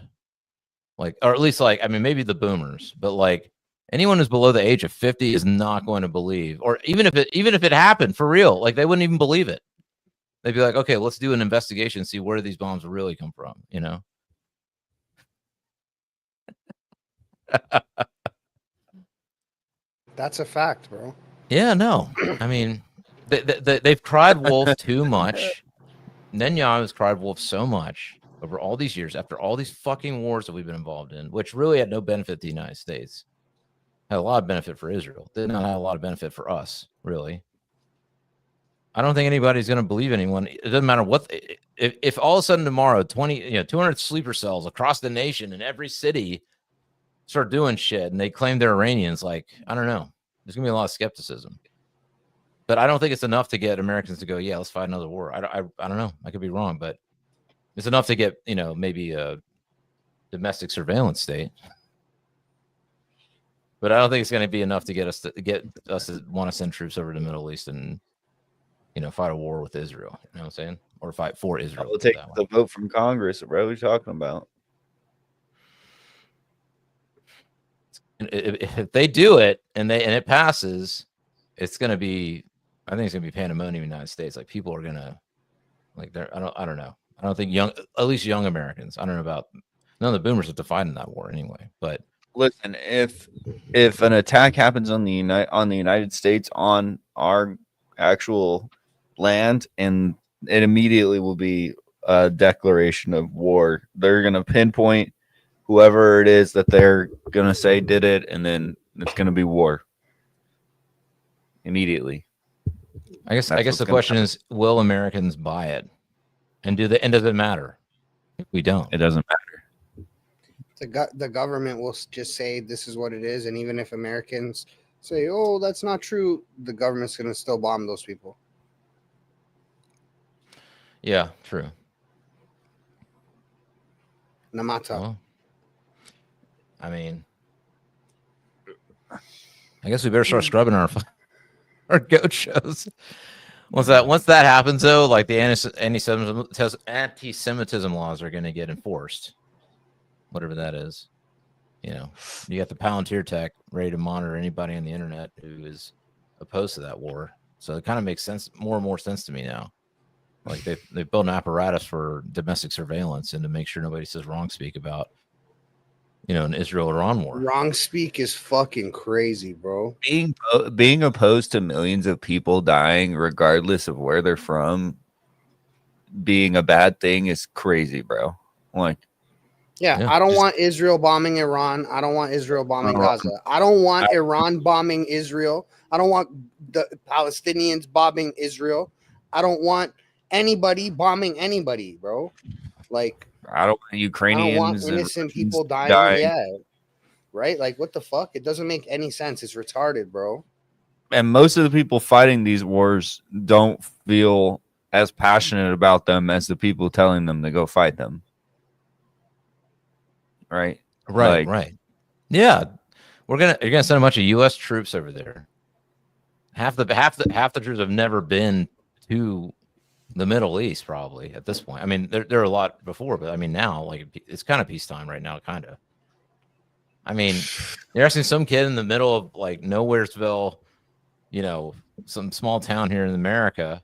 Like, or at least, like, I mean, maybe the boomers, but like anyone who's below the age of 50 is not going to believe, or even if it happened for real, like, they wouldn't even believe it. They'd be like, okay, let's do an investigation, see where these bombs really come from, you know? that's a fact, bro. Yeah, no. I mean, they've cried wolf too much. Netanyahu's cried wolf so much over all these years, after all these fucking wars that we've been involved in, which really had no benefit to the United States. Had a lot of benefit for Israel. Did not have a lot of benefit for us, really. I don't think anybody's going to believe anyone. It doesn't matter what. If all of a sudden tomorrow, 200 sleeper cells across the nation in every city start doing shit, and they claim they're Iranians, like, I don't know. There's gonna be a lot of skepticism. But I don't think it's enough to get Americans to go, yeah, let's fight another war. I don't know. I could be wrong, but it's enough to get, maybe a domestic surveillance state. But I don't think it's going to be enough to get us to want to send troops over to the Middle East and, fight a war with Israel. You know what I'm saying? Or fight for Israel. We'll take the vote from Congress. What are we talking about? If they do it and it passes, it's going to be, I think it's going to be pandemonium in the United States. Like people are going to, like, I don't know. I don't think at least young Americans. I don't know about none of the boomers are defining that war anyway. But listen, if an attack happens on the United States on our actual land, and it immediately will be a declaration of war. They're going to pinpoint whoever it is that they're going to say did it, and then it's going to be war immediately. I guess the question is, will Americans buy it? And does it matter if we don't? It doesn't matter. The government will just say this is what it is, and even if Americans say, "Oh, that's not true," the government's going to still bomb those people. Yeah, true. Namata. Well, I mean, I guess we better start scrubbing our goat shows. Once that happens, though, like the anti-Semitism laws are going to get enforced, whatever that is. You got the Palantir tech ready to monitor anybody on the internet who is opposed to that war. So it kind of makes sense, more and more sense to me now. Like they built an apparatus for domestic surveillance and to make sure nobody says wrong speak about, an Israel-Iran war. Wrong speak is fucking crazy, bro. Being opposed to millions of people dying, regardless of where they're from, being a bad thing is crazy, bro. Like, yeah, I don't want Israel bombing Iran. I don't want Israel bombing Gaza. I don't want Iran bombing Israel. I don't want the Palestinians bombing Israel. I don't want anybody bombing anybody, bro. Like, I don't want Ukrainians. I don't want innocent people dying. Yeah, right? Like, what the fuck? It doesn't make any sense. It's retarded, bro. And most of the people fighting these wars don't feel as passionate about them as the people telling them to go fight them. Right? Right. Yeah. You're gonna send a bunch of US troops over there. Half the troops have never been to the Middle East, probably at this point. I mean, there are a lot before, but I mean now, like, it's kind of peacetime right now, kind of. I mean, you're asking some kid in the middle of like Nowheresville, some small town here in America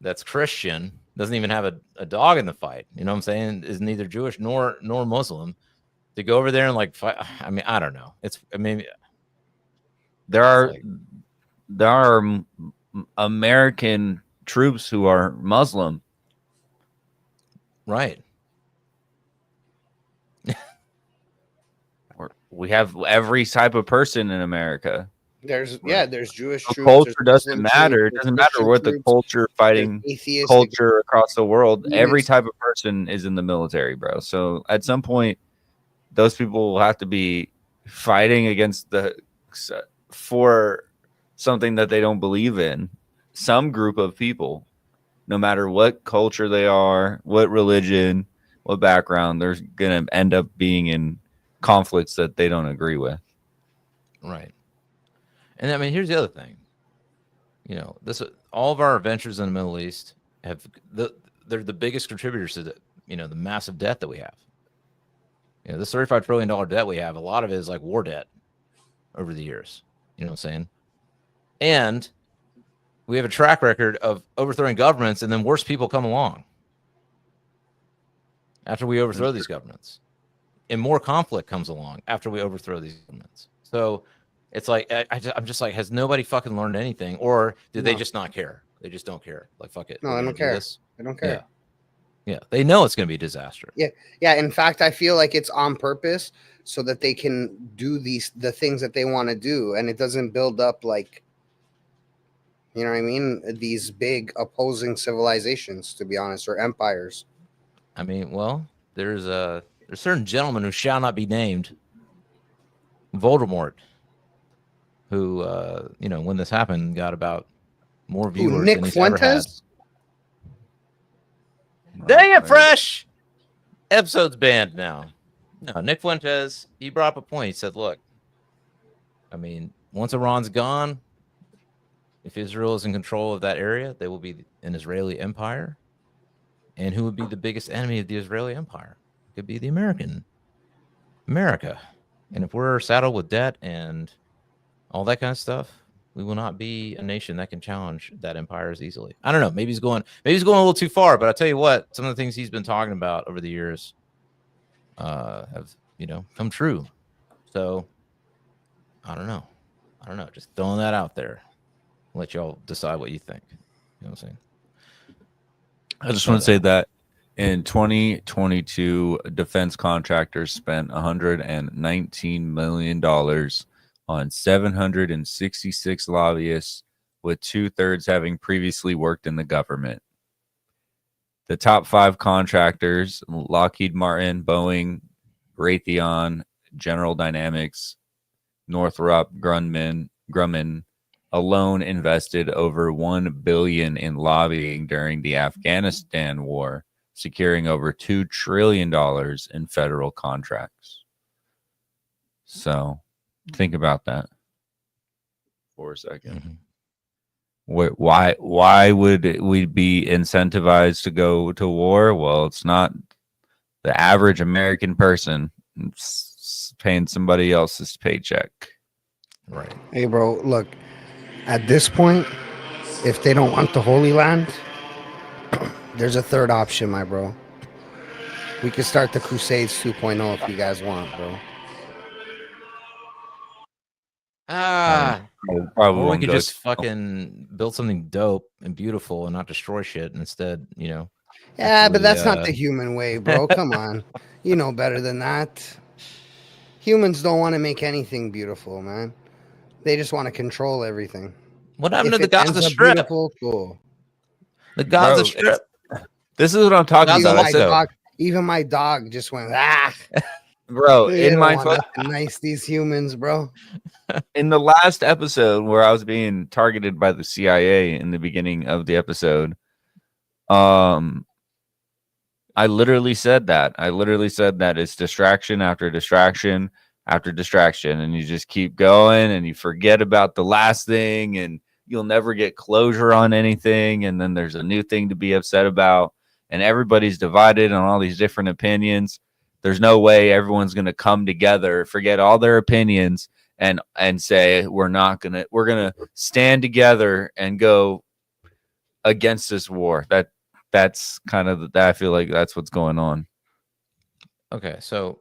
that's Christian, doesn't even have a dog in the fight. You know what I'm saying? Is neither Jewish nor Muslim, to go over there and like fight. I mean, I don't know. There are American troops who are Muslim. Right. We have every type of person in America. There's Jewish troops. Culture doesn't matter. It doesn't matter what the culture fighting culture across the world. Every type of person is in the military, bro. So at some point, those people will have to be fighting against for something that they don't believe in. Some group of people, no matter what culture they are, what religion, what background, they're gonna end up being in conflicts that they don't agree with. Right. And I mean, here's the other thing. All of our adventures in the Middle East they're the biggest contributors to the massive debt that we have. This $35 trillion debt we have, a lot of it is like war debt over the years. You know what I'm saying? And we have a track record of overthrowing governments, and then worse people come along after we overthrow these governments. And more conflict comes along after we overthrow these governments. So it's like, I'm just like, has nobody fucking learned anything? Or did they just not care? They just don't care. Like, fuck it. No, they don't care. They don't care. Yeah. They know it's going to be a disaster. Yeah. In fact, I feel like it's on purpose so that they can do the things that they want to do. And it doesn't build up like, you know what I mean? These big opposing civilizations, to be honest, or empires. I mean, well, there's a certain gentleman who shall not be named, Voldemort, who, when this happened, got about more viewers Nick than he's ever had. Fuentes? Dang it, Fresh! Episode's banned now. No, Nick Fuentes, he brought up a point. He said, look, I mean, once Iran's gone, if Israel is in control of that area, they will be an Israeli empire. And who would be the biggest enemy of the Israeli empire? It could be the America. And if we're saddled with debt and all that kind of stuff, we will not be a nation that can challenge that empire as easily. I don't know. Maybe he's going a little too far, but I'll tell you what, some of the things he's been talking about over the years have, come true. So I don't know. Just throwing that out there. Let y'all decide what you think. You know what I'm saying? I just want to say that in 2022, defense contractors spent $119 million on 766 lobbyists, with 2/3 having previously worked in the government. The top 5 contractors, Lockheed Martin, Boeing, Raytheon, General Dynamics, Northrop Grumman, alone invested over $1 billion in lobbying during the Afghanistan war, securing over $2 trillion in federal contracts. So think about that for a second. Mm-hmm. Why would we be incentivized to go to war? Well, it's not the average American person. It's paying somebody else's paycheck. Right. Hey, bro, look, at this point, if they don't want the Holy Land, there's a third option, my bro. We could start the Crusades 2.0 if you guys want, bro. Or we could just fucking build something dope and beautiful and not destroy shit, and instead, Yeah, but that's not the human way, bro. Come on. You know better than that. Humans don't want to make anything beautiful, man. They just want to control everything. What happened to the Gaza Strip? Cool. The Gaza Strip. This is what I'm talking about. Even my dog just went, bro. In my nice, these humans, bro. In the last episode where I was being targeted by the CIA in the beginning of the episode, I literally said that. It's distraction after distraction after distraction, and you just keep going and you forget about the last thing, and you'll never get closure on anything, and then there's a new thing to be upset about, and everybody's divided on all these different opinions. There's no way everyone's going to come together, forget all their opinions, and say we're gonna stand together and go against this war. That's kind of I feel like that's what's going on. Okay, so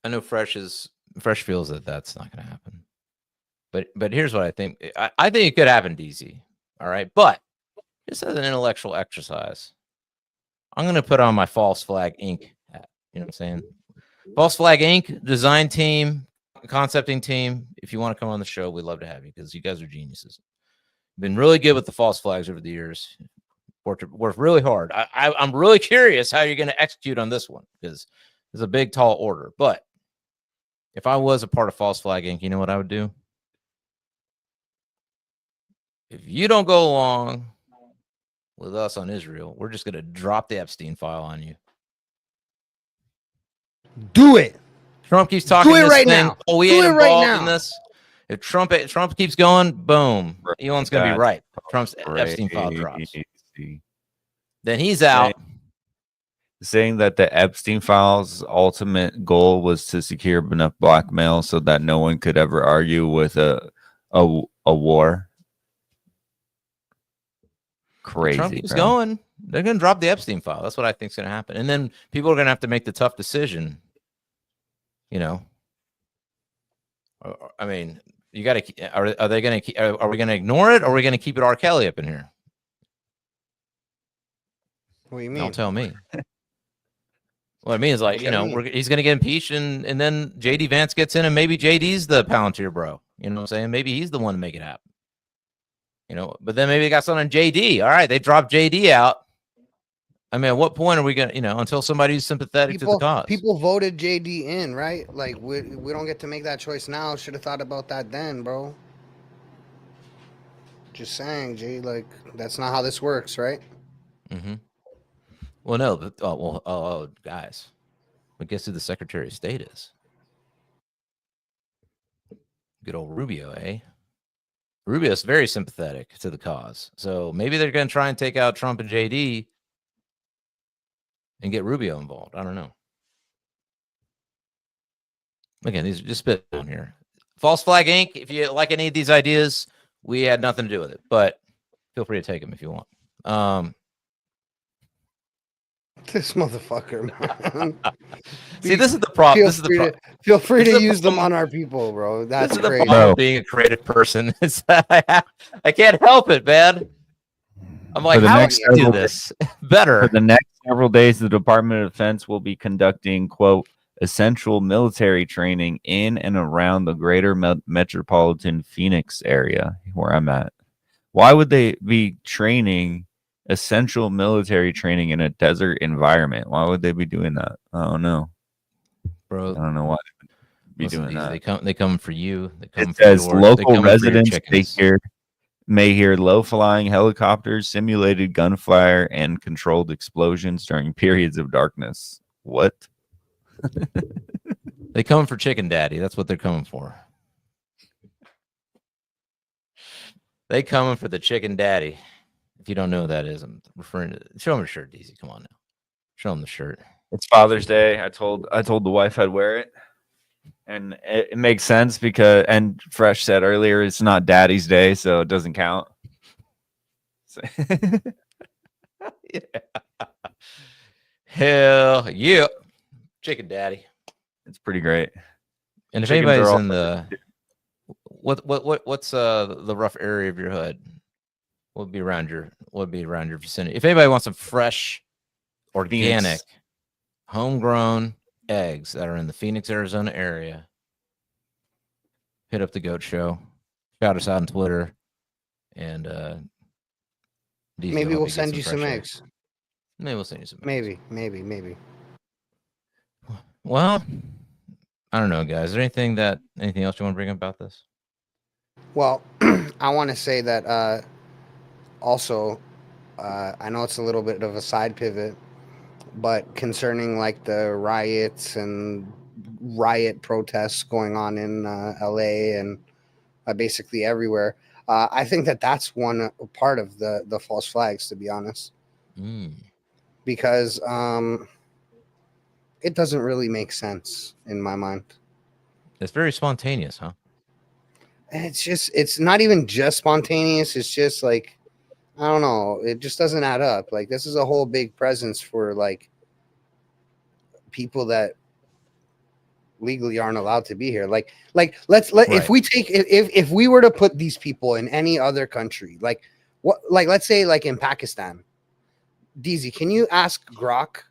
I know Fresh feels that that's not going to happen, but here's what I think. I think it could happen, Deezy. All right, but just as an intellectual exercise, I'm going to put on my False Flag Inc. hat. You know what I'm saying? False Flag Inc. design team, concepting team. If you want to come on the show, we'd love to have you because you guys are geniuses. Been really good with the false flags over the years. Worked really hard. I'm really curious how you're going to execute on this one because it's a big, tall order. But if I was a part of False Flag Inc., you know what I would do? If you don't go along with us on Israel, we're just going to drop the Epstein file on you. Do it. Trump keeps talking this right thing. Now. Oh, we ain't involved in this. If Trump keeps going, boom, Elon's going to be right. Trump's Epstein file drops. Then he's out. Saying that the Epstein file's ultimate goal was to secure enough blackmail so that no one could ever argue with a war. Crazy. Trump keeps going. They're going to drop the Epstein file. That's what I think is going to happen. And then people are going to have to make the tough decision. I mean, you got to. Are they going to? Are we going to ignore it, or are we going to keep it R. Kelly up in here? What do you mean? Don't tell me. What I mean is like, he's going to get impeached, and then JD Vance gets in, and maybe JD's the Palantir bro. You know what I'm saying? Maybe he's the one to make it happen. But then maybe they got something on JD. All right, they dropped JD out. I mean, at what point are we gonna, until somebody's sympathetic to the cause? People voted JD in, right? Like we don't get to make that choice now. Should have thought about that then, bro. Just saying, G. Like that's not how this works, right? Mm-hmm. Well, no. Guys, but guess who the Secretary of State is? Good old Rubio, eh? Rubio's very sympathetic to the cause. So maybe they're going to try and take out Trump and JD and get Rubio involved. I don't know. Again, these are just spit on here. False Flag Inc. If you like any of these ideas, we had nothing to do with it, but feel free to take them if you want. This motherfucker, man. See, this is the problem. This is the problem. Feel free This to is the use them problem. on our people, bro. That's This is the crazy. problem of being a creative person. Is that I can't help it, man. I'm like, For the how next do you do several this better? For the next several days, the Department of Defense will be conducting, quote, essential military training in and around the greater metropolitan Phoenix area, where I'm at. Why would they be training essential military training in a desert environment? Why would they be doing that? I don't know. Bro, I don't know why they'd be listen, doing Deezy, that. they come for you. They come It for says yours. They local come for your residents chickens. may hear low-flying helicopters, simulated gunfire, and controlled explosions during periods of darkness. What? They come for Chicken Daddy. That's what they're coming for. They coming for the Chicken Daddy. If you don't know who that is, I'm referring to. Show him a shirt, Deezy. Come on now. Show him the shirt. It's Father's Day. I told the wife I'd wear it, and it makes sense because, and Fresh said earlier, it's not Daddy's Day, so it doesn't count. So Yeah. Hell yeah, Chicken Daddy. it's pretty great. And if Chickens are anybody's all- in the what's the rough area of your hood? What would be around your vicinity? If anybody wants some fresh, organic, Phoenix. homegrown eggs that are in the Phoenix, Arizona area, hit up the Goat Show. Shout us out on Twitter, and Deezy will Maybe help we'll get send you some fresh eggs. Maybe we'll send you some. Maybe. Well, I don't know, guys. Is there anything else you want to bring up about this? Well, I want to say that also, I know it's a little bit of a side pivot, but concerning like the riots and riot protests going on in LA and basically everywhere, I think that that's one part of the false flags, to be honest, because it doesn't really make sense in my mind. It's very spontaneous, huh? And it's not even just spontaneous. It's just like, I don't know. It just doesn't add up. Like, this is a whole big presence for like people that legally aren't allowed to be here. Like let's Right. if we were to put these people in any other country, like let's say like in Pakistan. Deezy, can you ask Grok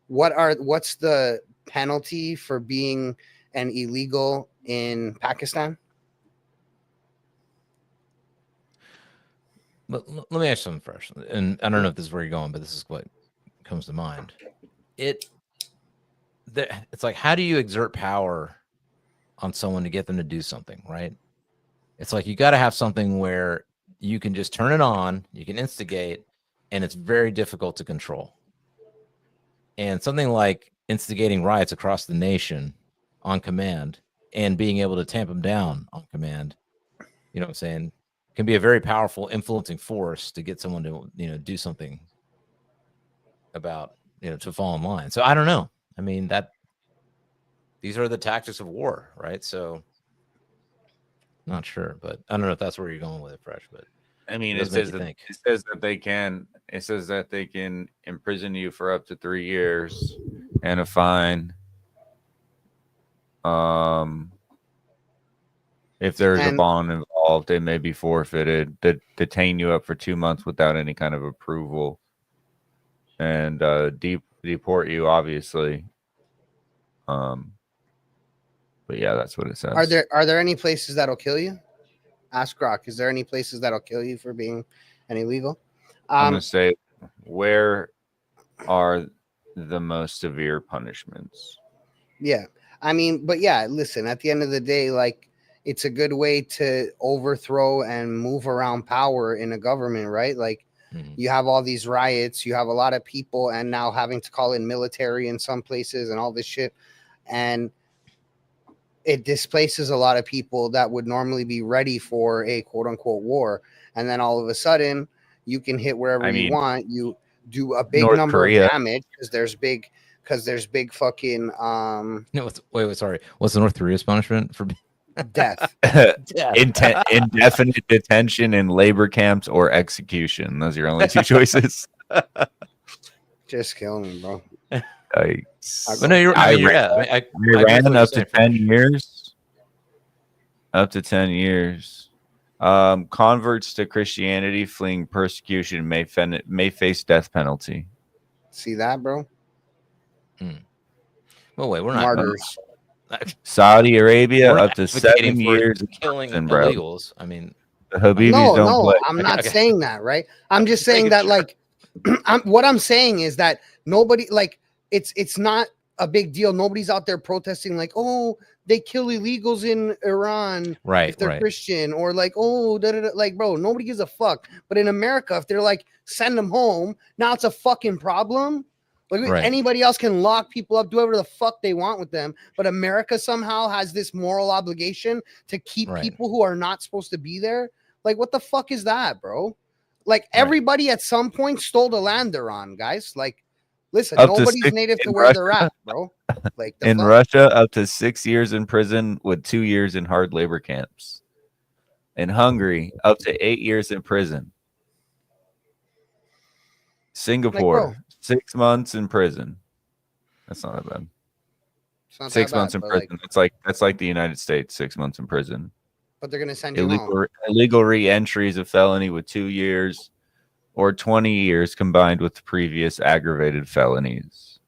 what's the penalty for being an illegal in Pakistan? Let me ask something fresh, and I don't know if this is where you're going, but this is what comes to mind. It's like, how do you exert power on someone to get them to do something, right? It's like you got to have something where you can just turn it on, you can instigate, and it's very difficult to control. And something like instigating riots across the nation on command and being able to tamp them down on command, you know what I'm saying, can be a very powerful influencing force to get someone to, do something about, to fall in line. So I don't know. I mean, these are the tactics of war, right? So not sure, but I don't know if that's where you're going with it, Fresh, but I mean, it it does make says you that think. it says that they can imprison you for up to 3 years and a fine. If there's a bond involved, they may be forfeited. Detain you up for 2 months without any kind of approval, and deport you, obviously. But yeah, that's what it says. Are there any places that'll kill you? Ask Grok. Is there any places that'll kill you for being an illegal? I'm gonna say where are the most severe punishments. Yeah. I mean, but yeah, listen, at the end of the day, like, it's a good way to overthrow and move around power in a government, right? Like, you have all these riots, you have a lot of people, and now having to call in military in some places and all this shit. And it displaces a lot of people that would normally be ready for a quote unquote war. And then all of a sudden, you can hit wherever you want. You do a big North number Korea. of damage because there's big fucking No, wait, sorry. What's the North Korea's punishment for death. Indefinite detention in labor camps or execution. Those are your only two choices. Just kill me, bro. Yikes. But no, you're I ran up to 10 years. Up to 10 years. Converts to Christianity fleeing persecution may face death penalty. See that, bro? Well, wait, we're not martyrs. Saudi Arabia We're up to 7 for years killing bro. illegals. I mean, The Habibis don't play. I'm not saying that, right? I'm just saying that, like, what I'm saying is that nobody, like, it's not a big deal. Nobody's out there protesting like, oh, they kill illegals in Iran, right? If they're right. Christian, or like, oh, like, bro, nobody gives a fuck. But in America, if they're like, send them home, now it's a fucking problem. Like, Right. Anybody else can lock people up, do whatever the fuck they want with them. But America somehow has this moral obligation to keep people who are not supposed to be there. Like, what the fuck is that, bro? Like, everybody at some point stole the land they're on, guys. Like, listen, nobody's native to where they're at, bro. Like, in Russia, up to 6 years in prison with 2 years in hard labor camps. In Hungary, up to 8 years in prison. Singapore, Like, 6 months in prison. That's not that bad. It's not 6 that bad, months in but, prison. That's like the United States. 6 months in prison. But they're gonna send you home. Illegal re-entry is a felony with 2 years or 20 years combined with the previous aggravated felonies.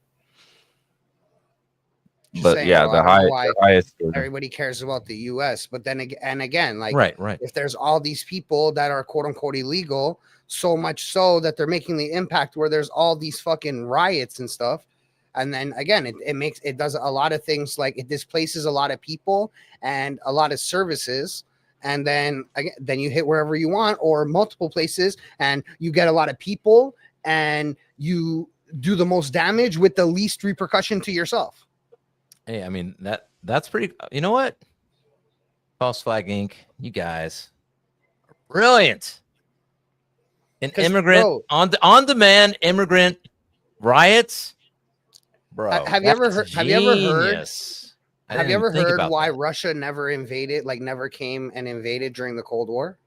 Just But saying, yeah, bro, the I don't know why highest. everybody cares about the U.S. But then again, like, right. if there's all these people that are quote unquote illegal, so much so that they're making the impact where there's all these fucking riots and stuff. And then again, it does a lot of things, like it displaces a lot of people and a lot of services. And then again, then you hit wherever you want or multiple places, and you get a lot of people, and you do the most damage with the least repercussion to yourself. Hey, I mean, that's pretty. You know what? False Flag Inc. You guys are brilliant. An immigrant on demand immigrant riots, bro. Have you ever heard? Have you ever heard why that. Russia never came and invaded during the Cold War?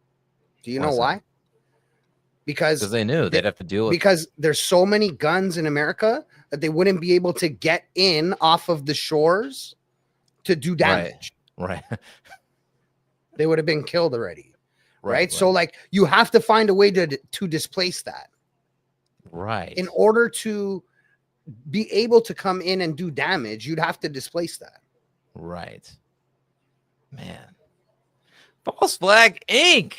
Do you know why? Because they knew they'd have to deal with. Because there's so many guns in America that they wouldn't be able to get in off of the shores to do damage. Right. They would have been killed already. Right. So like you have to find a way to displace that. Right. In order to be able to come in and do damage, you'd have to displace that. Right. Man. False Flag Inc.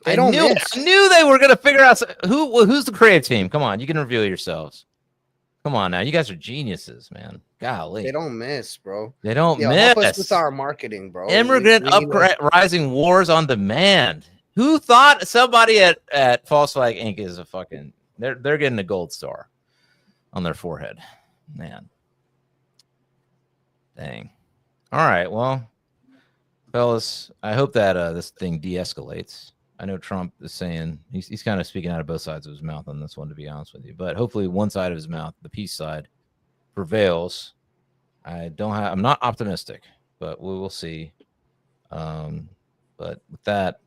I knew they were gonna figure out who's the creative team. Come on, you can reveal yourselves. Come on now, you guys are geniuses, man. Golly, they don't miss, bro. They don't miss. Help us with our marketing, bro. Immigrant uprising wars on demand. Who thought somebody at False Flag Inc. is a fucking? They're getting a gold star on their forehead, man. Dang. All right, well, fellas, I hope that this thing de-escalates. I know Trump is saying he's kind of speaking out of both sides of his mouth on this one, to be honest with you. But hopefully, one side of his mouth, the peace side, prevails. I'm not optimistic, but we will see. But with that,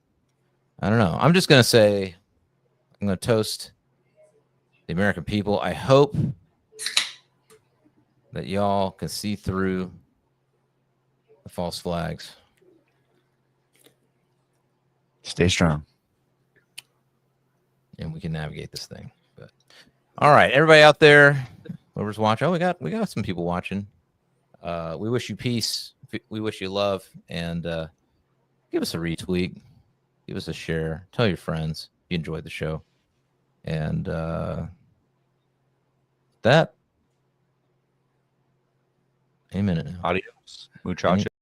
I don't know. I'm just gonna say, I'm gonna toast the American people. I hope that y'all can see through the false flags. Stay strong. And we can navigate this thing. But all right, everybody out there, whoever's watching. Oh, we got some people watching. We wish you peace. We wish you love. And give us a retweet. Give us a share. Tell your friends you enjoyed the show. And that, a minute now. Adios, muchachos.